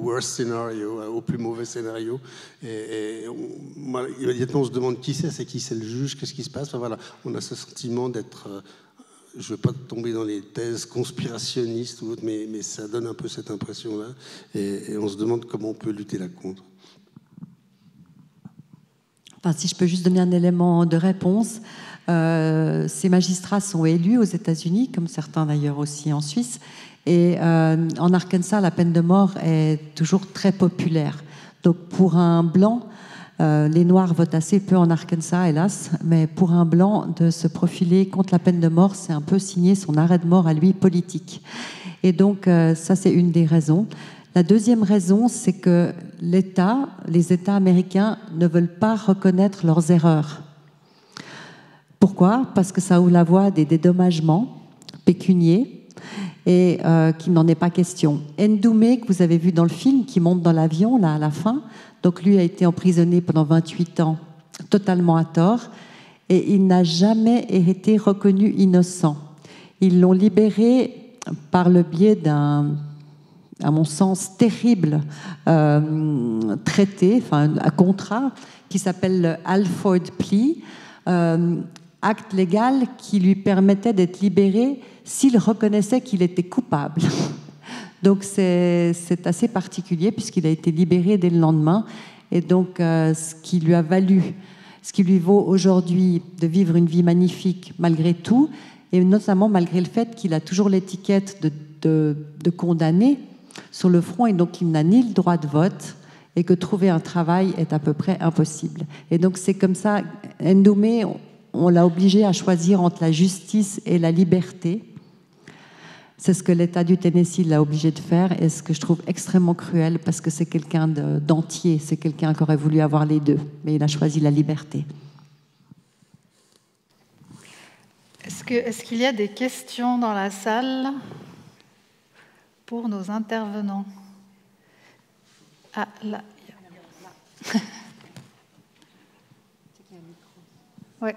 worst scénario, au plus mauvais scénario. Et immédiatement, on se demande qui c'est qui c'est le juge, qu'est-ce qui se passe. Enfin, voilà, on a ce sentiment d'être... je ne veux pas tomber dans les thèses conspirationnistes ou autres, mais ça donne un peu cette impression-là. Et on se demande comment on peut lutter là contre. Enfin, si je peux juste donner un élément de réponse, ces magistrats sont élus aux États-Unis, comme certains d'ailleurs aussi en Suisse. Et en Arkansas, la peine de mort est toujours très populaire. Donc pour un blanc, les Noirs votent assez peu en Arkansas, hélas, mais pour un blanc, de se profiler contre la peine de mort, c'est un peu signer son arrêt de mort à lui politique. Et donc ça, c'est une des raisons. La deuxième raison, c'est que les États américains ne veulent pas reconnaître leurs erreurs. Pourquoi ? Parce que ça ouvre la voie à des dédommagements pécuniaires, et qu'il n'en est pas question. Ndoumé, que vous avez vu dans le film, qui monte dans l'avion là à la fin, donc lui a été emprisonné pendant 28 ans, totalement à tort, et il n'a jamais été reconnu innocent. Ils l'ont libéré par le biais d'un, à mon sens, terrible traité, enfin un contrat qui s'appelle le Alford Plea, acte légal qui lui permettait d'être libéré s'il reconnaissait qu'il était coupable. Donc c'est assez particulier puisqu'il a été libéré dès le lendemain. Et donc ce qui lui vaut aujourd'hui de vivre une vie magnifique malgré tout, et notamment malgré le fait qu'il a toujours l'étiquette de condamné sur le front, et donc il n'a ni le droit de vote, et que trouver un travail est à peu près impossible. Et donc c'est comme ça, Ndoumé, on l'a obligé à choisir entre la justice et la liberté. C'est ce que l'État du Tennessee l'a obligé de faire, et ce que je trouve extrêmement cruel, parce que c'est quelqu'un d'entier, c'est quelqu'un qui aurait voulu avoir les deux, mais il a choisi la liberté. Est-ce qu'il y a des questions dans la salle pour nos intervenants? Ah, là. Ouais.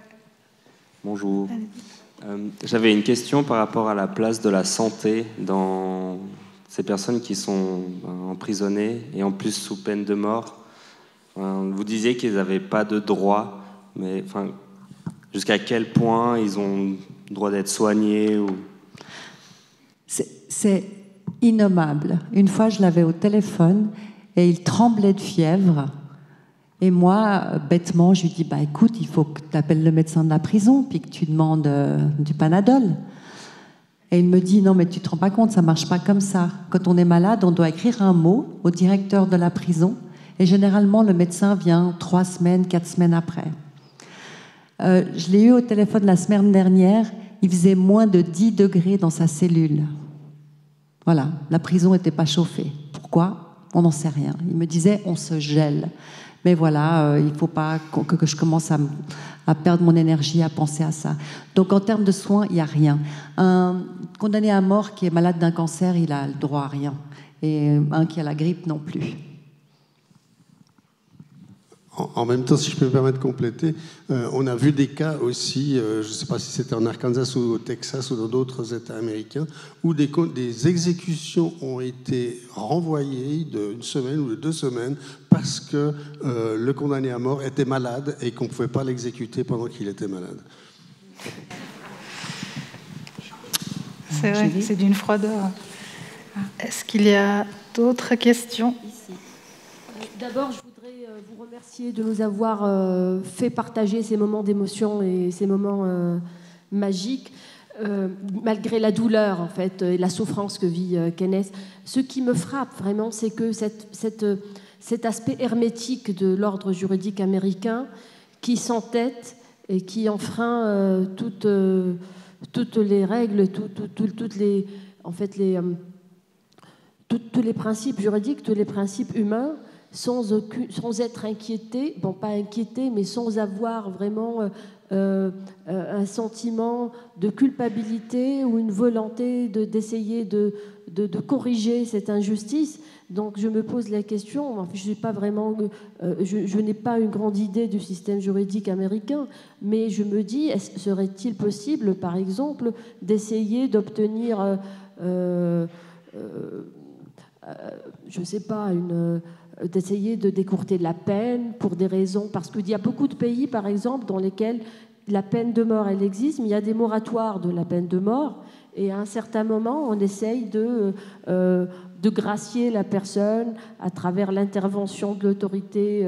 Bonjour. J'avais une question par rapport à la place de la santé dans ces personnes qui sont emprisonnées et en plus sous peine de mort. Vous disiez qu'ils n'avaient pas de droit, mais jusqu'à quel point ils ont le droit d'être soignés ou... C'est innommable. Une fois, je l'avais au téléphone et il tremblait de fièvre. Et moi, bêtement, je lui dis, écoute, il faut que tu appelles le médecin de la prison puis que tu demandes du Panadol. Et il me dit, non, mais tu te rends pas compte, ça marche pas comme ça. Quand on est malade, on doit écrire un mot au directeur de la prison. Et généralement, le médecin vient 3 semaines, 4 semaines après. Je l'ai eu au téléphone la semaine dernière. Il faisait moins de 10 degrés dans sa cellule. Voilà, la prison n'était pas chauffée. Pourquoi ? On n'en sait rien. Il me disait, on se gèle. Mais voilà, il ne faut pas que je commence à perdre mon énergie à penser à ça. Donc en termes de soins, il n'y a rien. Un condamné à mort qui est malade d'un cancer, il a le droit à rien. Et un qui a la grippe, non plus. En même temps, si je peux me permettre de compléter, on a vu des cas aussi, je ne sais pas si c'était en Arkansas ou au Texas ou dans d'autres États américains, où des exécutions ont été renvoyées d'une semaine ou de 2 semaines parce que le condamné à mort était malade et qu'on ne pouvait pas l'exécuter pendant qu'il était malade. C'est vrai, c'est d'une froideur. Est-ce qu'il y a d'autres questions? D'abord, je voudrais vous remercier de nous avoir fait partager ces moments d'émotion et ces moments magiques, malgré la douleur en fait, et la souffrance que vit Kenneth. Ce qui me frappe vraiment, c'est que cet aspect hermétique de l'ordre juridique américain qui s'entête et qui enfreint toutes les règles, tous les principes juridiques, tous les principes humains, sans être inquiété, bon pas inquiété, mais sans avoir vraiment un sentiment de culpabilité ou une volonté d'essayer de corriger cette injustice. Donc je me pose la question, je n'ai pas vraiment, je n'ai pas une grande idée du système juridique américain, mais je me dis, serait-il possible, par exemple, d'essayer d'obtenir, je ne sais pas, d'essayer de décourter la peine pour des raisons, parce qu'il y a beaucoup de pays, par exemple, dans lesquels la peine de mort, elle existe, mais il y a des moratoires de la peine de mort, et à un certain moment, on essaye de gracier la personne à travers l'intervention de l'autorité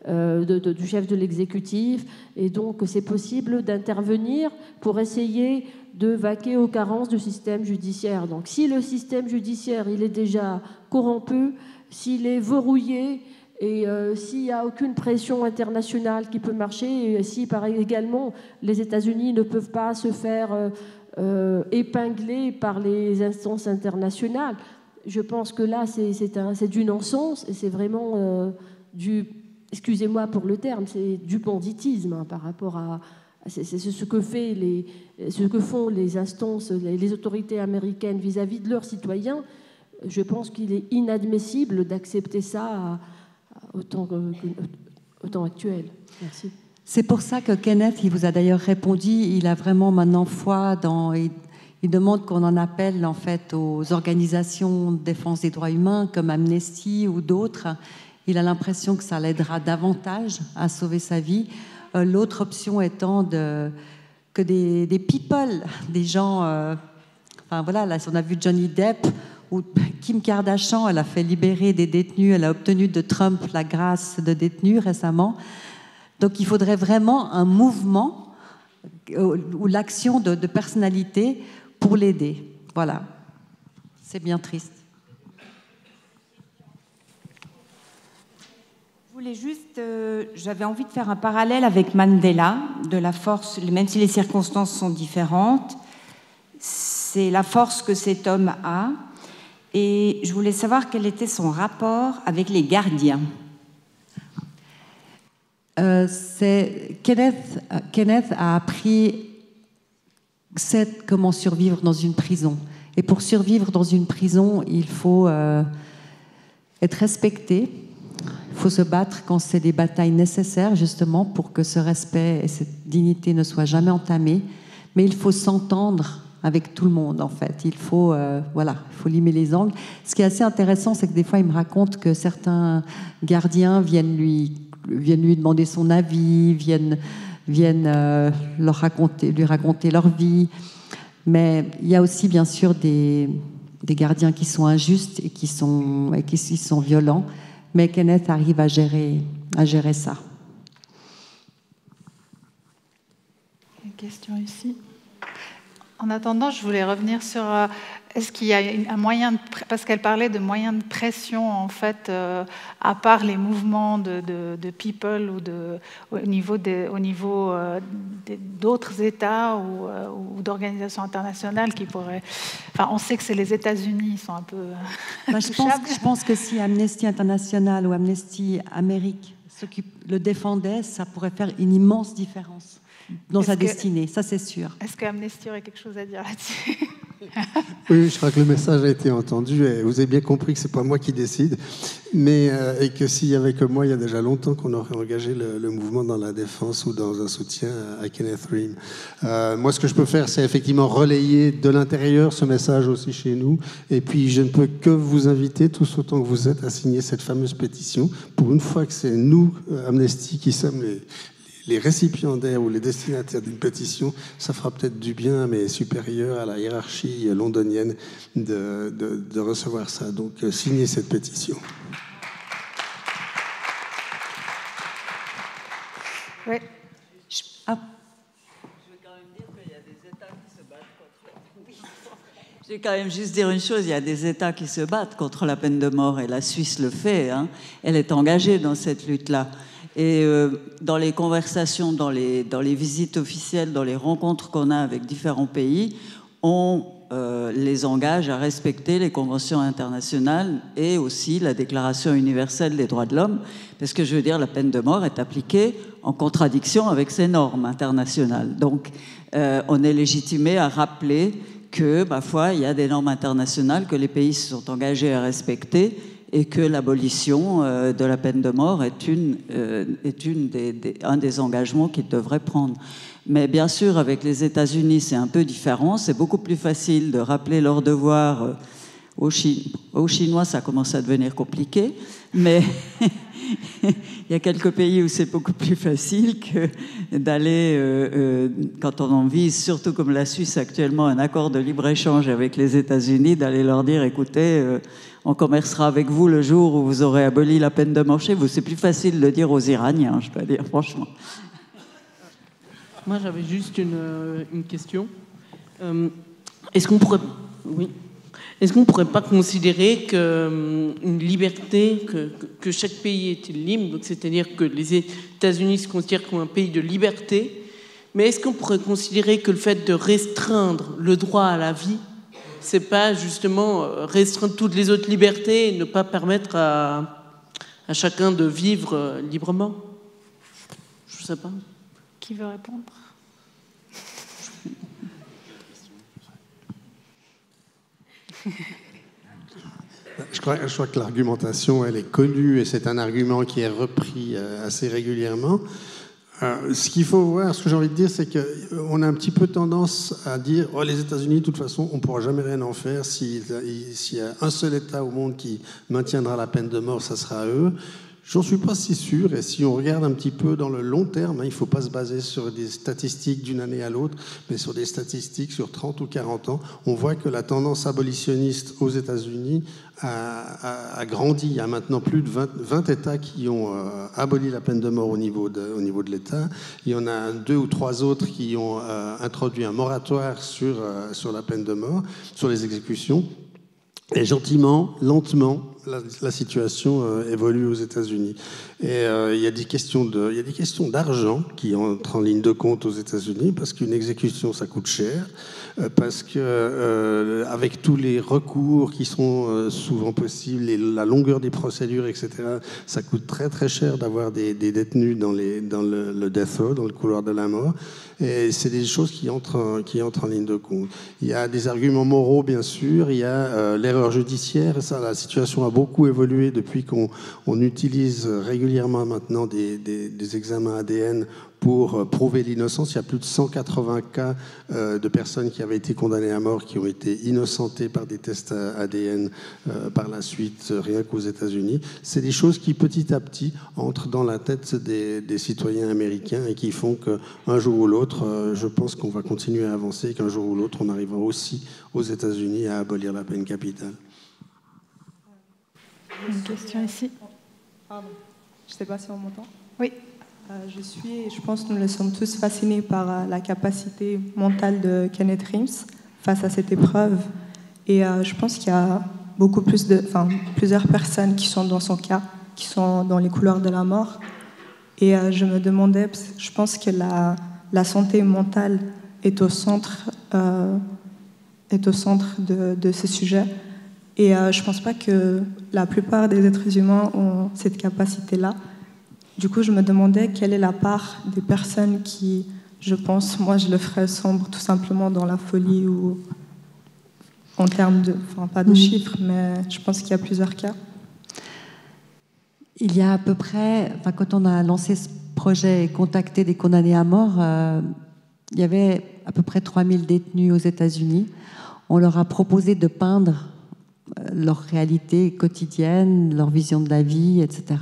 du chef de l'exécutif, et donc c'est possible d'intervenir pour essayer de vaquer aux carences du système judiciaire. Donc si le système judiciaire, il est déjà corrompu, s'il est verrouillé et s'il n'y a aucune pression internationale qui peut marcher, et si également les États-Unis ne peuvent pas se faire épingler par les instances internationales, je pense que là c'est du non-sens et c'est vraiment excusez-moi pour le terme, c'est du banditisme par rapport à c'est ce que font les instances, les autorités américaines vis-à-vis de leurs citoyens. Je pense qu'il est inadmissible d'accepter ça au temps actuel. Merci. C'est pour ça que Kenneth, il vous a d'ailleurs répondu, il a vraiment maintenant foi dans... Il demande qu'on en appelle en fait aux organisations de défense des droits humains comme Amnesty ou d'autres. Il a l'impression que ça l'aidera davantage à sauver sa vie. L'autre option étant que des people, des gens... enfin voilà, là on a vu Johnny Depp ou Kim Kardashian, elle a fait libérer des détenus, elle a obtenu de Trump la grâce de détenus récemment. Donc il faudrait vraiment un mouvement ou l'action de personnalité pour l'aider. Voilà. C'est bien triste. Je voulais juste, j'avais envie de faire un parallèle avec Mandela, de la force, même si les circonstances sont différentes, c'est la force que cet homme a. Et je voulais savoir quel était son rapport avec les gardiens. Kenneth a appris comment survivre dans une prison. Et pour survivre dans une prison, il faut être respecté. Il faut se battre quand c'est des batailles nécessaires, justement, pour que ce respect et cette dignité ne soient jamais entamés. Mais il faut s'entendre avec tout le monde, en fait. Il faut limer les angles. Ce qui est assez intéressant, c'est que des fois, il me raconte que certains gardiens viennent lui demander son avis, viennent lui raconter leur vie. Mais il y a aussi, bien sûr, des gardiens qui sont injustes et qui sont violents. Mais Kenneth arrive à gérer ça. Une question ici. En attendant, je voulais revenir sur est-ce qu'il y a un moyen, parce qu'elle parlait de moyens de pression, en fait, à part les mouvements de people ou au niveau d'autres États ou d'organisations internationales qui pourraient... Enfin, on sait que c'est les États-Unis, ils sont un peu je pense que si Amnesty International ou Amnesty Amérique le défendait, ça pourrait faire une immense différence dans sa destinée, ça c'est sûr. Est-ce qu'Amnesty aurait quelque chose à dire là-dessus? Oui, je crois que le message a été entendu et vous avez bien compris que c'est pas moi qui décide, mais et que s'il y avait que moi, il y a déjà longtemps qu'on aurait engagé le mouvement dans la défense ou dans un soutien à Kenneth Ream. Moi, ce que je peux faire, c'est effectivement relayer de l'intérieur ce message aussi chez nous, et puis je ne peux que vous inviter, tous autant que vous êtes, à signer cette fameuse pétition. Pour une fois que c'est nous, Amnesty, qui sommes les récipiendaires ou les destinataires d'une pétition, ça fera peut-être du bien, mais supérieur à la hiérarchie londonienne de recevoir ça. Donc, signez cette pétition. Oui. Je veux quand même dire qu'il y a des États qui se battent contre... Je vais quand même juste dire une chose, il y a des États qui se battent contre la peine de mort, et la Suisse le fait, hein. Elle est engagée dans cette lutte-là. Et dans les conversations, dans les visites officielles, dans les rencontres qu'on a avec différents pays, on les engage à respecter les conventions internationales et aussi la Déclaration universelle des droits de l'homme, parce que je veux dire, la peine de mort est appliquée en contradiction avec ces normes internationales. Donc, on est légitimé à rappeler que, parfois, il y a des normes internationales que les pays se sont engagés à respecter, et que l'abolition de la peine de mort est un des engagements qu'ils devraient prendre. Mais bien sûr, avec les États-Unis, c'est un peu différent. C'est beaucoup plus facile de rappeler leurs devoirs aux Chinois. Ça commence à devenir compliqué, mais il y a quelques pays où c'est beaucoup plus facile que d'aller, quand on en vise, surtout comme la Suisse actuellement, un accord de libre-échange avec les États-Unis, d'aller leur dire, écoutez, on commercera avec vous le jour où vous aurez aboli la peine de mort chez vous. C'est plus facile de le dire aux Iraniens, je dois dire, franchement. Moi, j'avais juste une question. Est-ce qu'on pourrait... Oui. Est-ce qu'on ne pourrait pas considérer qu'une liberté, que chaque pays est libre, c'est-à-dire que les États-Unis se considèrent comme un pays de liberté, mais est-ce qu'on pourrait considérer que le fait de restreindre le droit à la vie, c'est pas justement restreindre toutes les autres libertés et ne pas permettre à chacun de vivre librement? Je sais pas. Qui veut répondre? Je crois que l'argumentation, elle est connue et c'est un argument qui est repris assez régulièrement. Ce qu'il faut voir, ce que j'ai envie de dire, c'est qu'on a un petit peu tendance à dire « Oh, les États-Unis, de toute façon, on ne pourra jamais rien en faire. S'il y a un seul État au monde qui maintiendra la peine de mort, ça sera eux. » J'en suis pas si sûr, et si on regarde un petit peu dans le long terme, il ne faut pas se baser sur des statistiques d'une année à l'autre, mais sur des statistiques sur 30 ou 40 ans, on voit que la tendance abolitionniste aux États-Unis a grandi. Il y a maintenant plus de 20 États qui ont aboli la peine de mort au niveau de l'État. Il y en a 2 ou 3 autres qui ont introduit un moratoire sur la peine de mort, sur les exécutions. Et gentiment, lentement, la situation évolue aux États-Unis. Et il y a des questions d'argent qui entrent en ligne de compte aux États-Unis, parce qu'une exécution, ça coûte cher, parce que avec tous les recours qui sont souvent possibles, et la longueur des procédures, etc., ça coûte très très cher d'avoir des détenus dans le death row, dans le couloir de la mort. Et c'est des choses qui entrent en ligne de compte. Il y a des arguments moraux, bien sûr. Il y a l'erreur judiciaire. Ça, la situation a beaucoup évolué depuis qu'on utilise régulièrement maintenant des examens ADN pour prouver l'innocence. Il y a plus de 180 cas de personnes qui avaient été condamnées à mort, qui ont été innocentées par des tests ADN par la suite, rien qu'aux États-Unis. C'est des choses qui, petit à petit, entrent dans la tête des citoyens américains et qui font qu'un jour ou l'autre, je pense qu'on va continuer à avancer et qu'un jour ou l'autre, on arrivera aussi aux États-Unis à abolir la peine capitale. Une question ici. Pardon. Je ne sais pas si on m'entend. Oui. Je pense que nous le sommes tous fascinés par la capacité mentale de Kenneth Ream face à cette épreuve. Et je pense qu'il y a plusieurs personnes qui sont dans son cas, qui sont dans les couloirs de la mort. Et je me demandais, je pense que la santé mentale est au centre de ce sujet. Et je ne pense pas que la plupart des êtres humains ont cette capacité-là. Du coup, je me demandais quelle est la part des personnes qui, je pense, moi je le ferais sombre tout simplement dans la folie ou en termes de, enfin pas de chiffres, mais je pense qu'il y a plusieurs cas. Il y a à peu près, quand on a lancé ce projet et contacté des condamnés à mort, il y avait à peu près 3000 détenus aux États-Unis. On leur a proposé de peindre leur réalité quotidienne, leur vision de la vie, etc.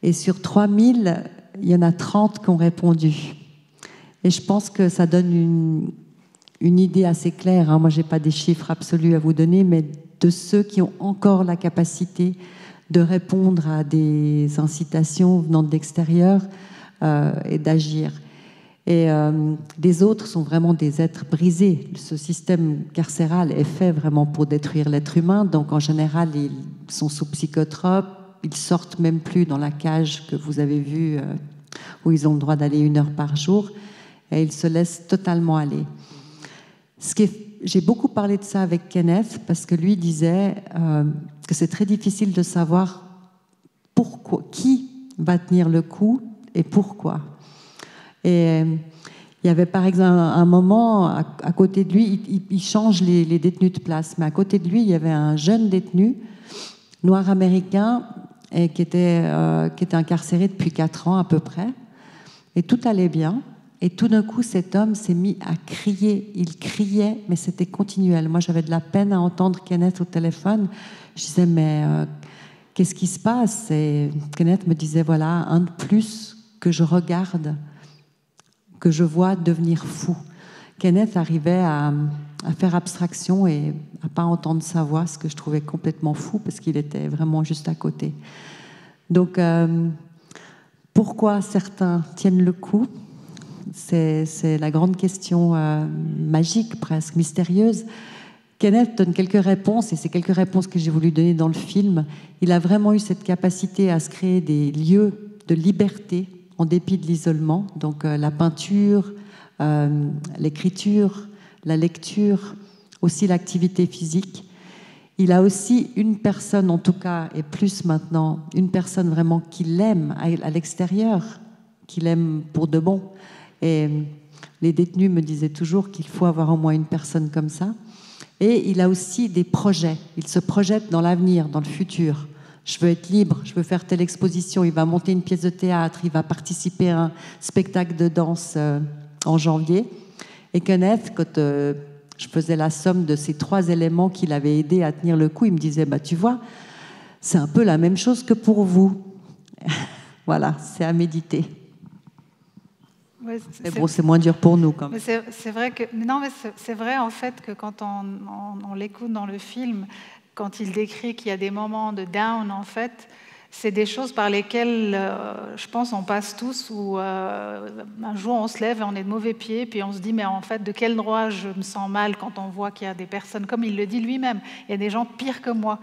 Et sur 3000, il y en a 30 qui ont répondu. Et je pense que ça donne une idée assez claire, hein. Moi, je n'ai pas des chiffres absolus à vous donner, mais de ceux qui ont encore la capacité de répondre à des incitations venant de l'extérieur et d'agir. Et les autres sont vraiment des êtres brisés. Ce système carcéral est fait vraiment pour détruire l'être humain. Donc, en général, ils sont sous psychotropes. Ils sortent même plus dans la cage que vous avez vue, où ils ont le droit d'aller 1 heure par jour. Et ils se laissent totalement aller. J'ai beaucoup parlé de ça avec Kenneth, parce que lui disait que c'est très difficile de savoir pourquoi, qui va tenir le coup et pourquoi. Et il y avait par exemple un moment, à côté de lui, il change les détenus de place, mais à côté de lui, il y avait un jeune détenu, noir américain, et qui était incarcéré depuis 4 ans à peu près, et tout allait bien. Et tout d'un coup, cet homme s'est mis à crier. Il criait, mais c'était continuel. Moi, j'avais de la peine à entendre Kenneth au téléphone. Je disais, mais qu'est-ce qui se passe? Et Kenneth me disait, voilà, un de plus que je regarde, que je vois devenir fou. Kenneth arrivait à faire abstraction et à pas entendre sa voix, ce que je trouvais complètement fou, parce qu'il était vraiment juste à côté. Donc, pourquoi certains tiennent le coup? C'est la grande question magique, presque mystérieuse. Kenneth donne quelques réponses, et c'est quelques réponses que j'ai voulu donner dans le film. Il a vraiment eu cette capacité à se créer des lieux de liberté en dépit de l'isolement. Donc la peinture, l'écriture, la lecture, aussi l'activité physique. Il a aussi une personne, en tout cas, et plus maintenant, une personne vraiment qui l'aime à l'extérieur, qui l'aime pour de bon. Et les détenus me disaient toujours qu'il faut avoir au moins une personne comme ça. Et il a aussi des projets. Il se projette dans l'avenir, dans le futur. Je veux être libre, je veux faire telle exposition. Il va monter une pièce de théâtre, il va participer à un spectacle de danse en janvier. Et Kenneth, quand je faisais la somme de ces 3 éléments qui l'avaient aidé à tenir le coup, il me disait, bah, tu vois, c'est un peu la même chose que pour vous. Voilà, c'est à méditer. Ouais, mais bon, c'est moins dur pour nous quand même. C'est vrai que non, mais c'est vrai en fait que quand on l'écoute dans le film, quand il décrit qu'il y a des moments de down, en fait, c'est des choses par lesquelles je pense on passe tous, où un jour on se lève et on est de mauvais pied, puis on se dit mais en fait de quel droit je me sens mal quand on voit qu'il y a des personnes, comme il le dit lui-même, il y a des gens pires que moi,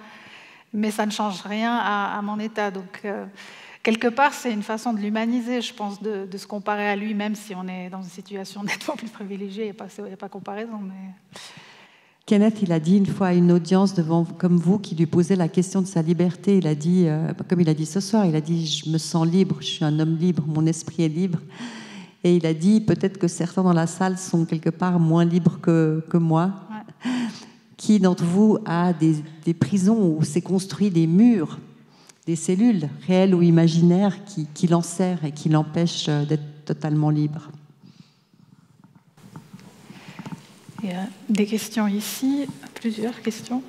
mais ça ne change rien à mon état. Donc quelque part, c'est une façon de l'humaniser, je pense, de se comparer à lui, même si on est dans une situation nettement plus privilégiée. Il n'y a pas comparaison. Mais... Kenneth, il a dit une fois à une audience devant, comme vous, qui lui posait la question de sa liberté. Il a dit, comme il a dit ce soir, il a dit « Je me sens libre, je suis un homme libre, mon esprit est libre ». Et il a dit « Peut-être que certains dans la salle sont quelque part moins libres que moi. Ouais. Qui d'entre vous a des prisons où s'est construit des murs, des cellules réelles ou imaginaires qui l'enserrent et qui l'empêchent d'être totalement libre. » Il y a des questions ici, plusieurs questions.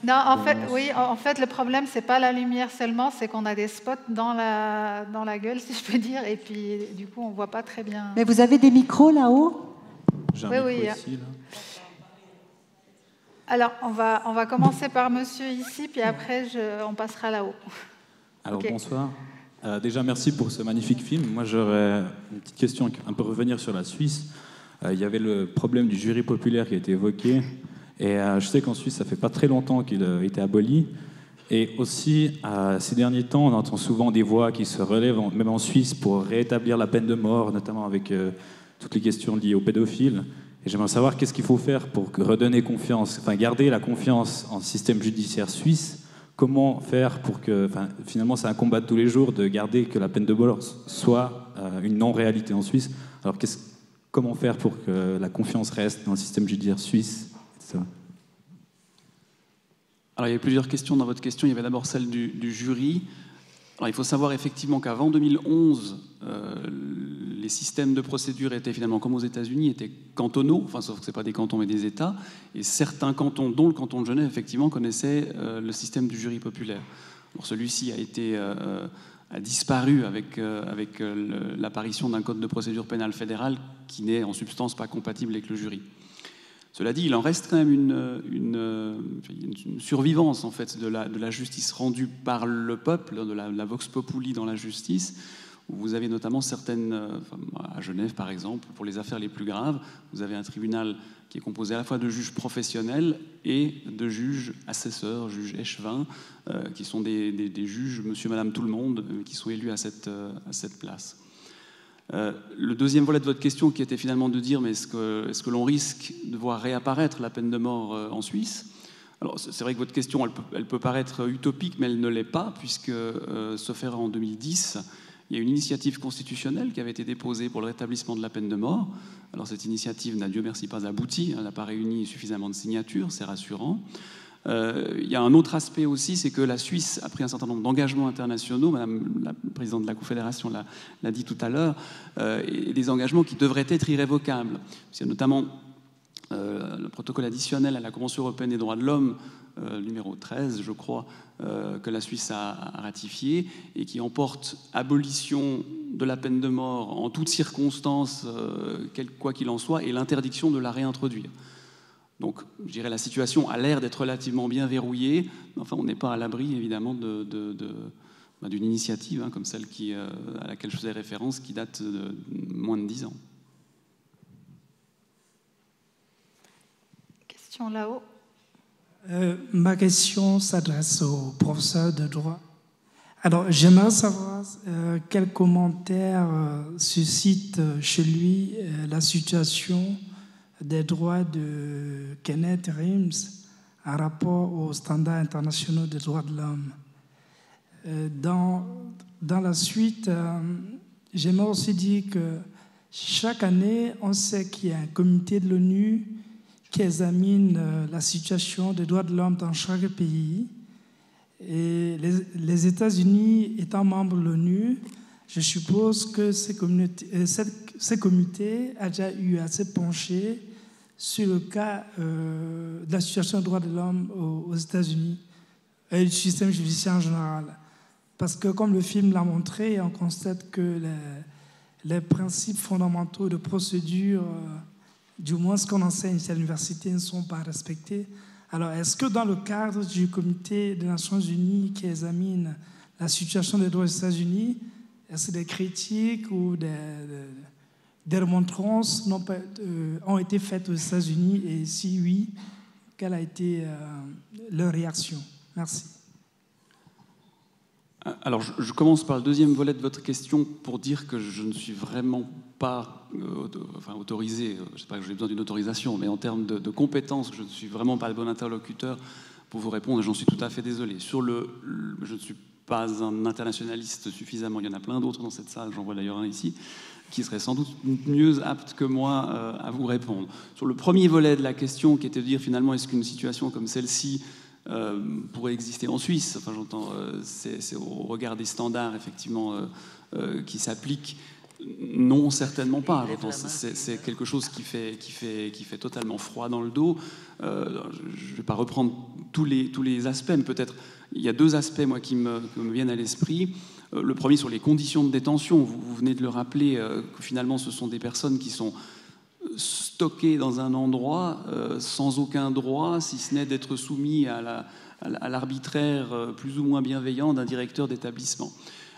Non, en fait, oui, en fait, le problème, c'est pas la lumière seulement, c'est qu'on a des spots dans la gueule, si je peux dire, et puis du coup, on voit pas très bien. Mais vous avez des micros là-haut? J'ai un micro ici, là. Alors, on va commencer par monsieur ici, puis après, on passera là-haut. Alors, okay. Bonsoir. Déjà, merci pour ce magnifique film. Moi, j'aurais une petite question, un peu revenir sur la Suisse. Il y avait le problème du jury populaire qui a été évoqué. Et je sais qu'en Suisse, ça fait pas très longtemps qu'il a été aboli. Et aussi, ces derniers temps, on entend souvent des voix qui se relèvent, même en Suisse, pour rétablir la peine de mort, notamment avec toutes les questions liées aux pédophiles. Et j'aimerais savoir qu'est-ce qu'il faut faire pour redonner confiance, enfin garder la confiance en système judiciaire suisse. Comment faire pour que, finalement, c'est un combat de tous les jours de garder que la peine de mort soit une non-réalité en Suisse. Alors, comment faire pour que la confiance reste dans le système judiciaire suisse, etc. Alors, il y avait plusieurs questions dans votre question. Il y avait d'abord celle du jury. Alors, il faut savoir effectivement qu'avant 2011, les systèmes de procédure étaient finalement, comme aux États-Unis, étaient cantonaux, enfin, sauf que ce n'est pas des cantons mais des États, et certains cantons, dont le canton de Genève, effectivement, connaissaient le système du jury populaire. Alors, celui-ci a disparu avec l'apparition d'un code de procédure pénale fédéral qui n'est en substance pas compatible avec le jury. Cela dit, il en reste quand même une survivance en fait, de la justice rendue par le peuple, de la vox populi dans la justice. Vous avez notamment certaines, à Genève par exemple, pour les affaires les plus graves, vous avez un tribunal qui est composé à la fois de juges professionnels et de juges assesseurs, juges échevins, qui sont des juges, monsieur, madame, tout le monde, qui sont élus à cette place. Le deuxième volet de votre question, qui était finalement de dire mais est-ce que l'on risque de voir réapparaître la peine de mort en Suisse? Alors c'est vrai que votre question, elle peut paraître utopique, mais elle ne l'est pas, puisque, sauf erreur, en 2010, il y a une initiative constitutionnelle qui avait été déposée pour le rétablissement de la peine de mort. Alors cette initiative n'a, Dieu merci, pas abouti, elle n'a pas réuni suffisamment de signatures, c'est rassurant. Il y a un autre aspect aussi, c'est que la Suisse a pris un certain nombre d'engagements internationaux, Madame la présidente de la Confédération l'a dit tout à l'heure, et des engagements qui devraient être irrévocables. Il y a notamment le protocole additionnel à la Convention européenne des droits de l'homme, numéro 13, je crois, que la Suisse a ratifié, et qui emporte abolition de la peine de mort en toutes circonstances, quoi qu'il en soit, et l'interdiction de la réintroduire. Donc, je dirais, la situation a l'air d'être relativement bien verrouillée. Enfin, on n'est pas à l'abri, évidemment, d'une initiative comme celle à laquelle je faisais référence, qui date de moins de 10 ans. Question là-haut. Ma question s'adresse au professeur de droit. Alors, j'aimerais savoir quel commentaire suscite chez lui la situation des droits de Kenneth Reams en rapport aux standards internationaux des droits de l'homme. Dans la suite, j'aimerais aussi dire que chaque année, on sait qu'il y a un comité de l'ONU qui examine la situation des droits de l'homme dans chaque pays. Et les États-Unis étant membres de l'ONU, je suppose que ces comités ont déjà eu à se pencher sur le cas de la situation des droits de l'homme aux États-Unis et du système judiciaire en général. Parce que, comme le film l'a montré, on constate que les principes fondamentaux de procédure, du moins ce qu'on enseigne à l'université, ne sont pas respectés. Alors, est-ce que dans le cadre du comité des Nations Unies qui examine la situation des droits aux États-Unis, est-ce que des critiques ou des remontrances ont été faites aux États-Unis, et si oui, quelle a été leur réaction? Merci. Alors, je commence par le deuxième volet de votre question pour dire que je ne suis vraiment pas autorisé, je ne sais pas que j'ai besoin d'une autorisation, mais en termes de compétences, je ne suis vraiment pas le bon interlocuteur pour vous répondre, et j'en suis tout à fait désolé. Je ne suis pas un internationaliste suffisamment, il y en a plein d'autres dans cette salle, j'en vois d'ailleurs un ici, qui serait sans doute mieux apte que moi à vous répondre. Sur le premier volet de la question, qui était de dire finalement, est-ce qu'une situation comme celle-ci pourrait exister en Suisse? Enfin, j'entends, c'est au regard des standards, effectivement, qui s'appliquent. Non, certainement pas. C'est quelque chose qui fait totalement froid dans le dos. Je ne vais pas reprendre tous les aspects, mais peut-être il y a deux aspects moi, qui me viennent à l'esprit. Le premier sur les conditions de détention. Vous venez de le rappeler, que finalement ce sont des personnes qui sont stockées dans un endroit sans aucun droit, si ce n'est d'être soumis à l'arbitraire plus ou moins bienveillant d'un directeur d'établissement.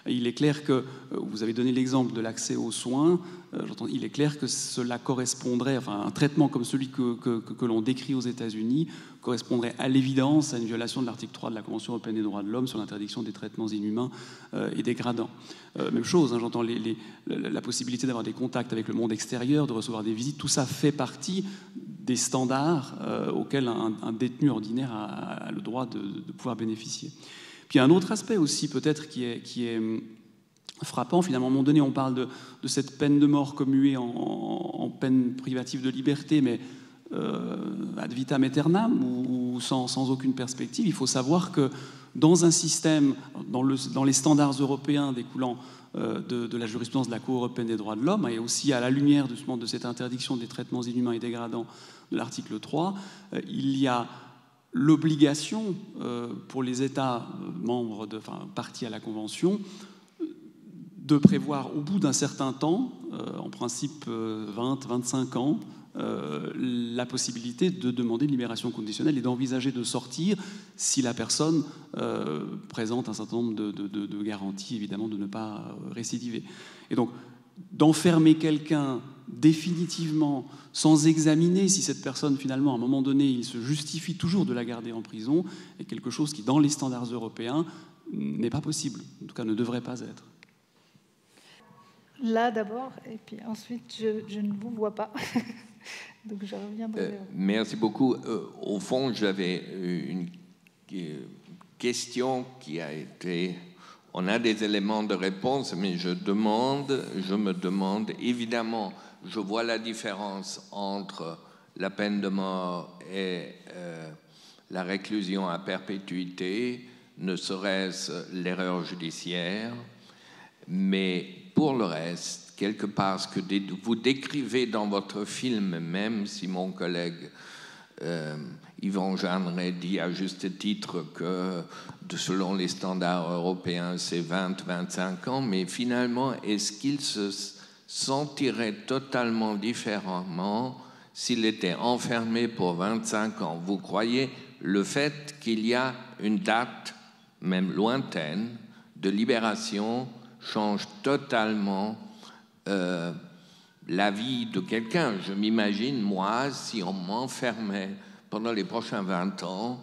Il est clair que, vous avez donné l'exemple de l'accès aux soins, il est clair que cela correspondrait, enfin un traitement comme celui que l'on décrit aux États-Unis correspondrait à l'évidence à une violation de l'article 3 de la Convention européenne des droits de l'homme sur l'interdiction des traitements inhumains et dégradants. Même chose, j'entends la possibilité d'avoir des contacts avec le monde extérieur, de recevoir des visites, tout ça fait partie des standards auxquels un détenu ordinaire a le droit de pouvoir bénéficier. Puis il y a un autre aspect aussi peut-être qui est frappant. Finalement, à un moment donné, on parle de cette peine de mort commuée en peine privative de liberté, mais ad vitam aeternam ou sans aucune perspective. Il faut savoir que dans un système, dans les standards européens découlant de la jurisprudence de la Cour européenne des droits de l'homme, et aussi à la lumière de cette interdiction des traitements inhumains et dégradants de l'article 3, il y a l'obligation pour les États membres, partis à la Convention, de prévoir au bout d'un certain temps, en principe 20-25 ans, la possibilité de demander une libération conditionnelle et d'envisager de sortir si la personne présente un certain nombre de garanties, évidemment, de ne pas récidiver. Et donc, d'enfermer quelqu'un définitivement sans examiner si cette personne, finalement, à un moment donné, il se justifie toujours de la garder en prison, est quelque chose qui, dans les standards européens, n'est pas possible, en tout cas ne devrait pas être. Là d'abord, et puis ensuite je ne vous vois pas. Donc je reviendrai. Merci beaucoup. Au fond, j'avais une question qui a été... On a des éléments de réponse, mais je me demande, évidemment, je vois la différence entre la peine de mort et la réclusion à perpétuité, ne serait-ce l'erreur judiciaire, mais pour le reste, quelque part, ce que vous décrivez dans votre film, même si mon collègue Yvan Jeanneret dit à juste titre que selon les standards européens, c'est 20-25 ans, mais finalement, est-ce qu'il se sentirait totalement différemment s'il était enfermé pour 25 ans? Vous croyez le fait qu'il y a une date, même lointaine, de libération change totalement la vie de quelqu'un? Je m'imagine, moi, si on m'enfermait pendant les prochains 20 ans,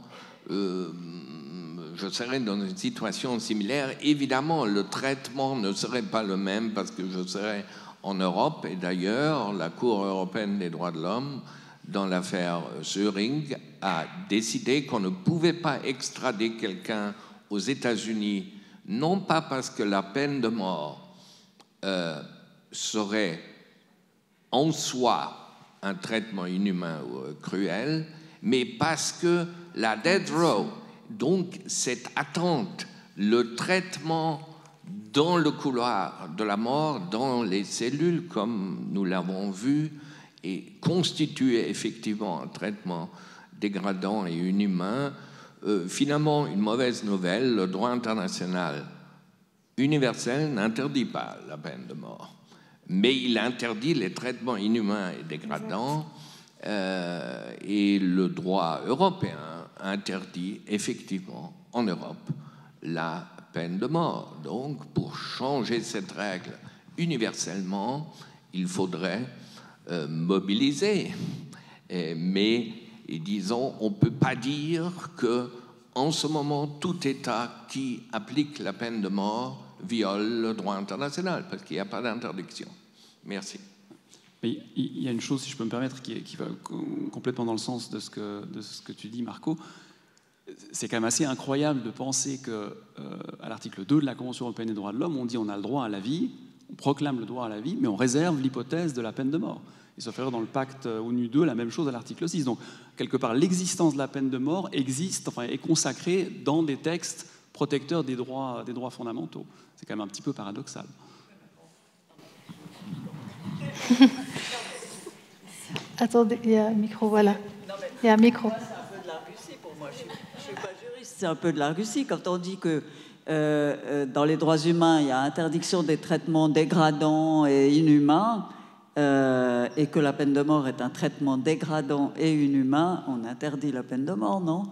je serais dans une situation similaire. Évidemment, le traitement ne serait pas le même parce que je serais en Europe. Et d'ailleurs, la Cour européenne des droits de l'homme, dans l'affaire Söring, a décidé qu'on ne pouvait pas extrader quelqu'un aux États-Unis, non pas parce que la peine de mort serait en soi un traitement inhumain ou cruel, mais parce que la death row, donc cette attente, le traitement dans le couloir de la mort, dans les cellules, comme nous l'avons vu, et constituait effectivement un traitement dégradant et inhumain. Finalement, une mauvaise nouvelle, le droit international universel n'interdit pas la peine de mort, mais il interdit les traitements inhumains et dégradants, et le droit européen interdit effectivement en Europe la peine de mort. Donc, pour changer cette règle universellement, il faudrait mobiliser. Mais, disons, on ne peut pas dire que, en ce moment, tout État qui applique la peine de mort viole le droit international, parce qu'il n'y a pas d'interdiction. Merci. Mais il y a une chose, si je peux me permettre, qui va complètement dans le sens de ce que tu dis, Marco. C'est quand même assez incroyable de penser qu'à l'article 2 de la Convention européenne des droits de l'homme, on dit on a le droit à la vie, on proclame le droit à la vie, mais on réserve l'hypothèse de la peine de mort. Et sauf erreur, dans le pacte ONU 2, la même chose à l'article 6. Donc, quelque part, l'existence de la peine de mort est consacrée dans des textes protecteurs des droits fondamentaux. C'est quand même un petit peu paradoxal. Attendez, il y a un micro, voilà. Il y a un micro. C'est un peu de l'argutie pour moi. Je ne suis pas juriste, c'est un peu de l'argutie. Quand on dit que dans les droits humains, il y a interdiction des traitements dégradants et inhumains, et que la peine de mort est un traitement dégradant et inhumain, on interdit la peine de mort, non?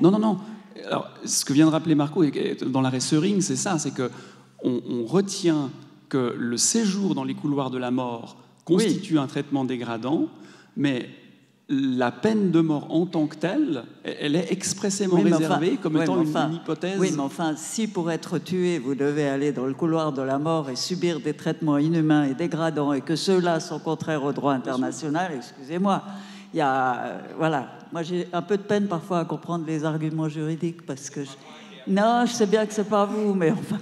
Non. Alors, ce que vient de rappeler Marco dans l'arrêt Söring, c'est ça, c'est que on retient que le séjour dans les couloirs de la mort constitue un traitement dégradant, mais la peine de mort en tant que telle, elle est expressément réservée comme étant une hypothèse. Oui, mais enfin, si pour être tué, vous devez aller dans le couloir de la mort et subir des traitements inhumains et dégradants, et que ceux-là sont contraires au droit international, excusez-moi, il y a... voilà. Moi, j'ai un peu de peine parfois à comprendre les arguments juridiques, parce que... Non, je sais bien que c'est pas vous, mais enfin,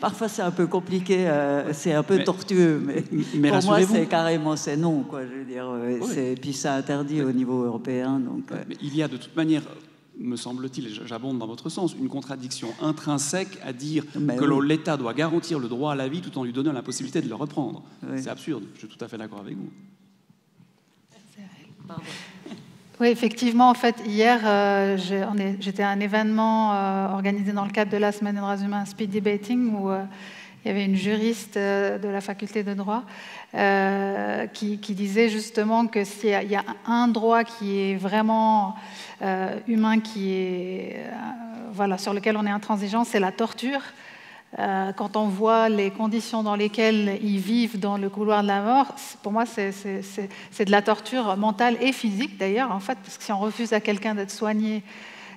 parfois c'est un peu compliqué, c'est un peu tortueux, mais pour moi c'est carrément c'est non, quoi. Je veux dire, et puis c'est interdit au niveau européen, donc. Mais il y a de toute manière, me semble-t-il, j'abonde dans votre sens, une contradiction intrinsèque à dire que l'État doit garantir le droit à la vie tout en lui donnant la possibilité de le reprendre. C'est absurde. Je suis tout à fait d'accord avec vous. Pardon. Oui, effectivement, en fait, hier, j'étais à un événement organisé dans le cadre de la Semaine des droits humains Speed Debating, où il y avait une juriste de la faculté de droit qui disait justement que s'il y a un droit qui est vraiment humain, qui est, sur lequel on est intransigeant, c'est la torture. Quand on voit les conditions dans lesquelles ils vivent dans le couloir de la mort, pour moi, c'est de la torture mentale et physique, d'ailleurs, en fait, parce que si on refuse à quelqu'un d'être soigné,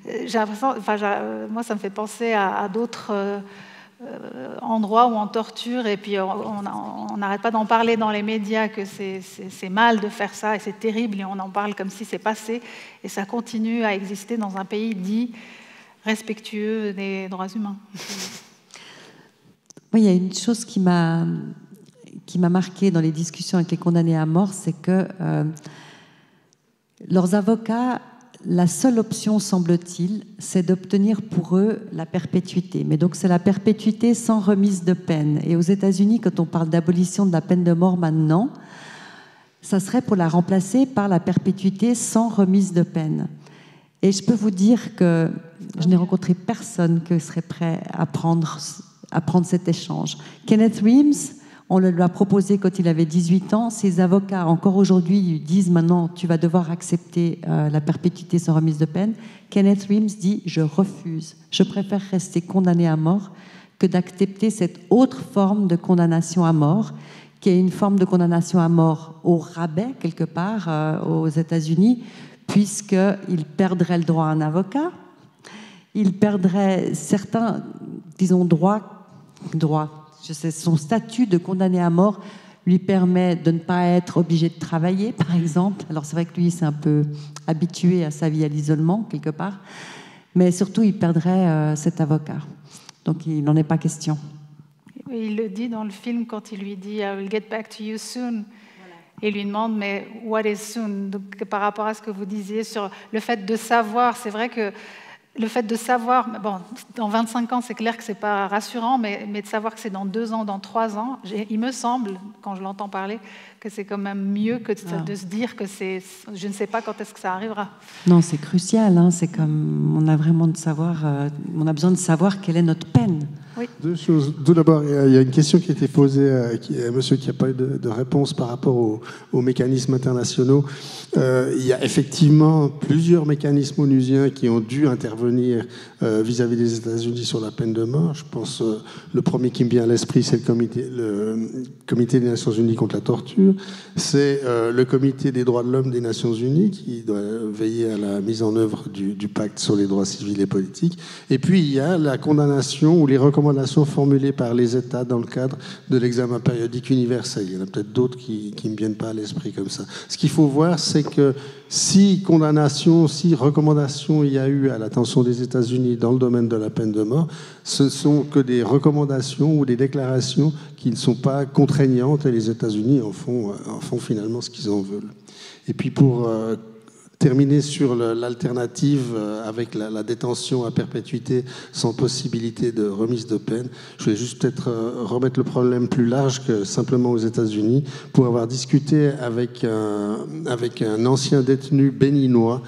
j'ai l'impression, moi, ça me fait penser à d'autres endroits où on torture, et puis on n'arrête pas d'en parler dans les médias, que c'est mal de faire ça, et c'est terrible, et on en parle comme si c'est passé, et ça continue à exister dans un pays dit respectueux des droits humains. Oui, il y a une chose qui m'a marquée dans les discussions avec les condamnés à mort, c'est que leurs avocats, la seule option, semble-t-il, c'est d'obtenir pour eux la perpétuité. Mais donc c'est la perpétuité sans remise de peine. Et aux États-Unis, quand on parle d'abolition de la peine de mort maintenant, ça serait pour la remplacer par la perpétuité sans remise de peine. Et je peux vous dire que je n'ai rencontré personne qui serait prêt à prendre cet échange. Kenneth Reams, on le lui a proposé quand il avait 18 ans. Ses avocats, encore aujourd'hui, lui disent maintenant, tu vas devoir accepter la perpétuité sans remise de peine. Kenneth Reams dit, je refuse. Je préfère rester condamné à mort que d'accepter cette autre forme de condamnation à mort, qui est une forme de condamnation à mort au rabais, quelque part, aux États-Unis, puisqu'il perdrait le droit à un avocat, il perdrait certains, disons, droits. Son statut de condamné à mort lui permet de ne pas être obligé de travailler, par exemple. Alors c'est vrai que lui, c'est un peu habitué à sa vie à l'isolement, quelque part. Mais surtout, il perdrait cet avocat. Donc il n'en est pas question. Il le dit dans le film quand il lui dit « I will get back to you soon ». Et il lui demande « mais what is soon ?» Donc par rapport à ce que vous disiez sur le fait de savoir, c'est vrai que le fait de savoir, bon, dans 25 ans, c'est clair que ce n'est pas rassurant, mais de savoir que c'est dans 2 ans, dans 3 ans, il me semble, quand je l'entends parler, que c'est quand même mieux que de se dire que je ne sais pas quand est-ce que ça arrivera. Non, c'est crucial, hein, c'est comme, on a vraiment on a besoin de savoir quelle est notre peine. Oui. 2 choses. Tout d'abord, il y a une question qui a été posée à un monsieur qui n'a pas eu de réponse par rapport aux mécanismes internationaux. Il y a effectivement plusieurs mécanismes onusiens qui ont dû intervenir vis-à-vis des États-Unis sur la peine de mort. Je pense le premier qui me vient à l'esprit, c'est le comité des Nations Unies contre la torture. C'est le comité des droits de l'homme des Nations Unies qui doit veiller à la mise en œuvre du pacte sur les droits civils et politiques. Et puis il y a la condamnation ou les recommandations formulées par les États dans le cadre de l'examen périodique universel. Il y en a peut-être d'autres qui ne me viennent pas à l'esprit comme ça. Ce qu'il faut voir, c'est que si condamnation, si recommandation il y a eu à l'attention des États-Unis dans le domaine de la peine de mort, ce ne sont que des recommandations ou des déclarations qui ne sont pas contraignantes et les États-Unis en font finalement ce qu'ils en veulent. Et puis pour terminer sur l'alternative avec la détention à perpétuité sans possibilité de remise de peine, je voulais juste peut-être remettre le problème plus large que simplement aux États-Unis, pour avoir discuté avec un ancien détenu béninois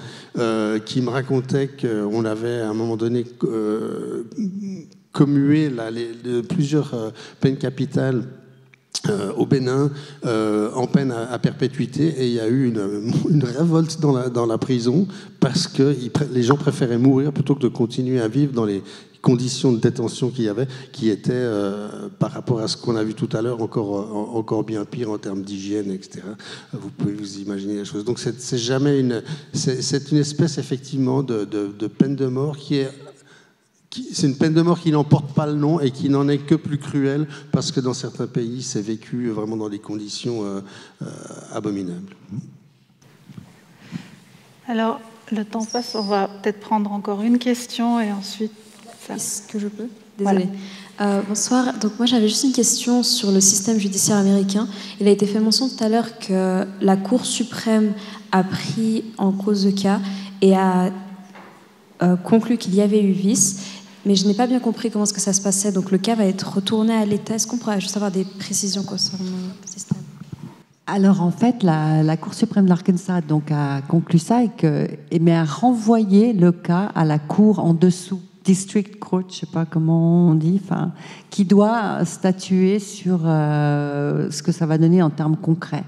qui me racontait qu'on avait à un moment donné commué plusieurs peines capitales au Bénin en peine à perpétuité, et il y a eu une révolte dans la prison parce que les gens préféraient mourir plutôt que de continuer à vivre dans les conditions de détention qu'il y avait, qui étaient, par rapport à ce qu'on a vu tout à l'heure, encore bien pire en termes d'hygiène, etc. Vous pouvez vous imaginer les choses. Donc c'est jamais c'est une espèce effectivement de peine de mort c'est une peine de mort qui n'en porte pas le nom et qui n'en est que plus cruelle parce que dans certains pays, c'est vécu vraiment dans des conditions abominables. Alors, le temps passe, on va peut-être prendre encore une question et ensuite... Est-ce que je peux ? Désolée. Voilà. Bonsoir. Donc moi, j'avais juste une question sur le système judiciaire américain. Il a été fait mention tout à l'heure que la Cour suprême a pris en cause le cas et a conclu qu'il y avait eu vice. Mais je n'ai pas bien compris comment est-ce que ça se passait. Donc le cas va être retourné à l'État. Est-ce qu'on pourrait juste avoir des précisions concernant le système ? Alors en fait, la Cour suprême de l'Arkansas donc, a conclu ça mais a renvoyé le cas à la Cour en dessous, District Court, je ne sais pas comment on dit, qui doit statuer sur ce que ça va donner en termes concrets.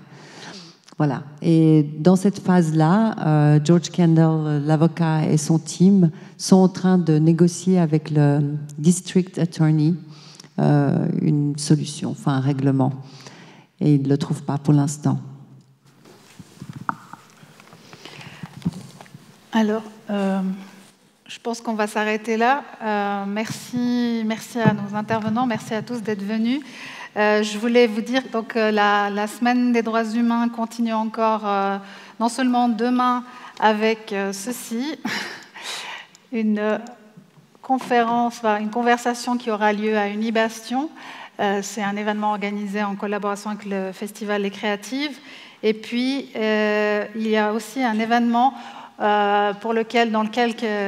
Voilà. Et dans cette phase-là, George Kendall, l'avocat et son team sont en train de négocier avec le District Attorney une solution, un règlement. Et ils ne le trouvent pas pour l'instant. Alors, je pense qu'on va s'arrêter là. Merci à nos intervenants, merci à tous d'être venus. Je voulais vous dire donc la semaine des droits humains continue encore, non seulement demain avec ceci, une conversation qui aura lieu à Unibastion. C'est un événement organisé en collaboration avec le Festival Les Créatives. Et puis, il y a aussi un événement dans lequel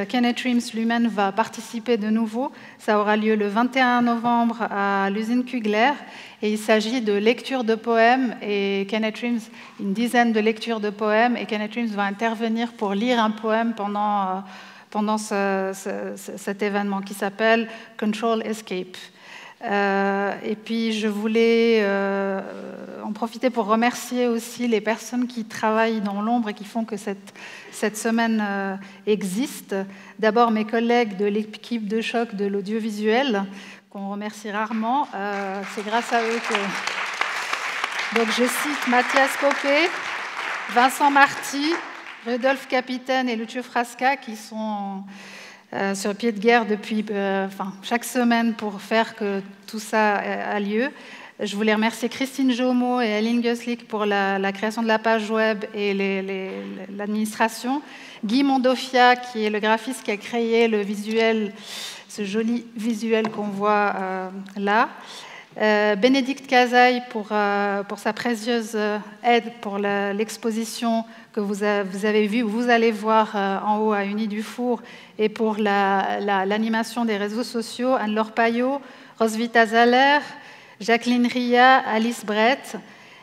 Kenneth Reams lui-même va participer de nouveau. Ça aura lieu le 21 novembre à l'usine Kugler. Et il s'agit de lecture de poèmes. Et Kenneth Reams, une dizaine de lectures de poèmes. Et Kenneth Reams va intervenir pour lire un poème pendant cet événement qui s'appelle Control Escape. Et puis je voulais en profiter pour remercier aussi les personnes qui travaillent dans l'ombre et qui font que cette semaine existe. D'abord mes collègues de l'équipe de choc de l'audiovisuel, qu'on remercie rarement. C'est grâce à eux que... Donc je cite Mathias Popé, Vincent Marty, Rudolf Capitaine et Lucio Frasca qui sont... sur pied de guerre depuis chaque semaine pour faire que tout ça a lieu. Je voulais remercier Christine Jomo et Aline Guslik pour la création de la page web et l'administration. Guy Mondofia, qui est le graphiste qui a créé le visuel, ce joli visuel qu'on voit là. Bénédicte Cazaille pour sa précieuse aide pour l'exposition que vous avez vue, vous allez voir en haut à Uni Dufour, et pour l'animation des réseaux sociaux, Anne-Laure Payot, Rosvita Zaller, Jacqueline Ria, Alice Brett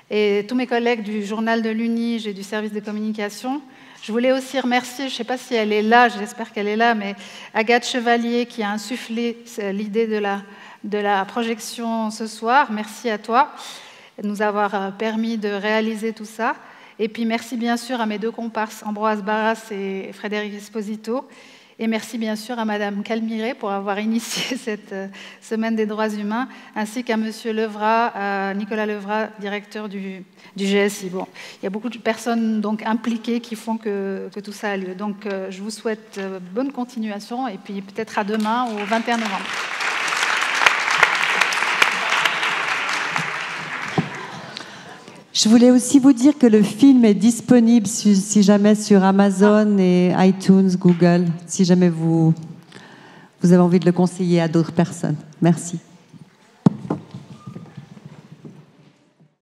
et tous mes collègues du journal de l'Uni et du service de communication. Je voulais aussi remercier, je ne sais pas si elle est là, j'espère qu'elle est là, mais Agathe Chevalier qui a insufflé l'idée de la projection ce soir. Merci à toi de nous avoir permis de réaliser tout ça. Et puis merci bien sûr à mes deux comparses, Ambroise Barras et Frédéric Esposito. Et merci bien sûr à Madame Calmiré pour avoir initié cette semaine des droits humains, ainsi qu'à Monsieur Levrat, Nicolas Levrat, directeur du GSI. Bon, il y a beaucoup de personnes donc impliquées qui font que tout ça a lieu. Donc je vous souhaite bonne continuation et puis peut-être à demain au 21 novembre. Je voulais aussi vous dire que le film est disponible si jamais sur Amazon et iTunes, Google, si jamais vous avez envie de le conseiller à d'autres personnes. Merci.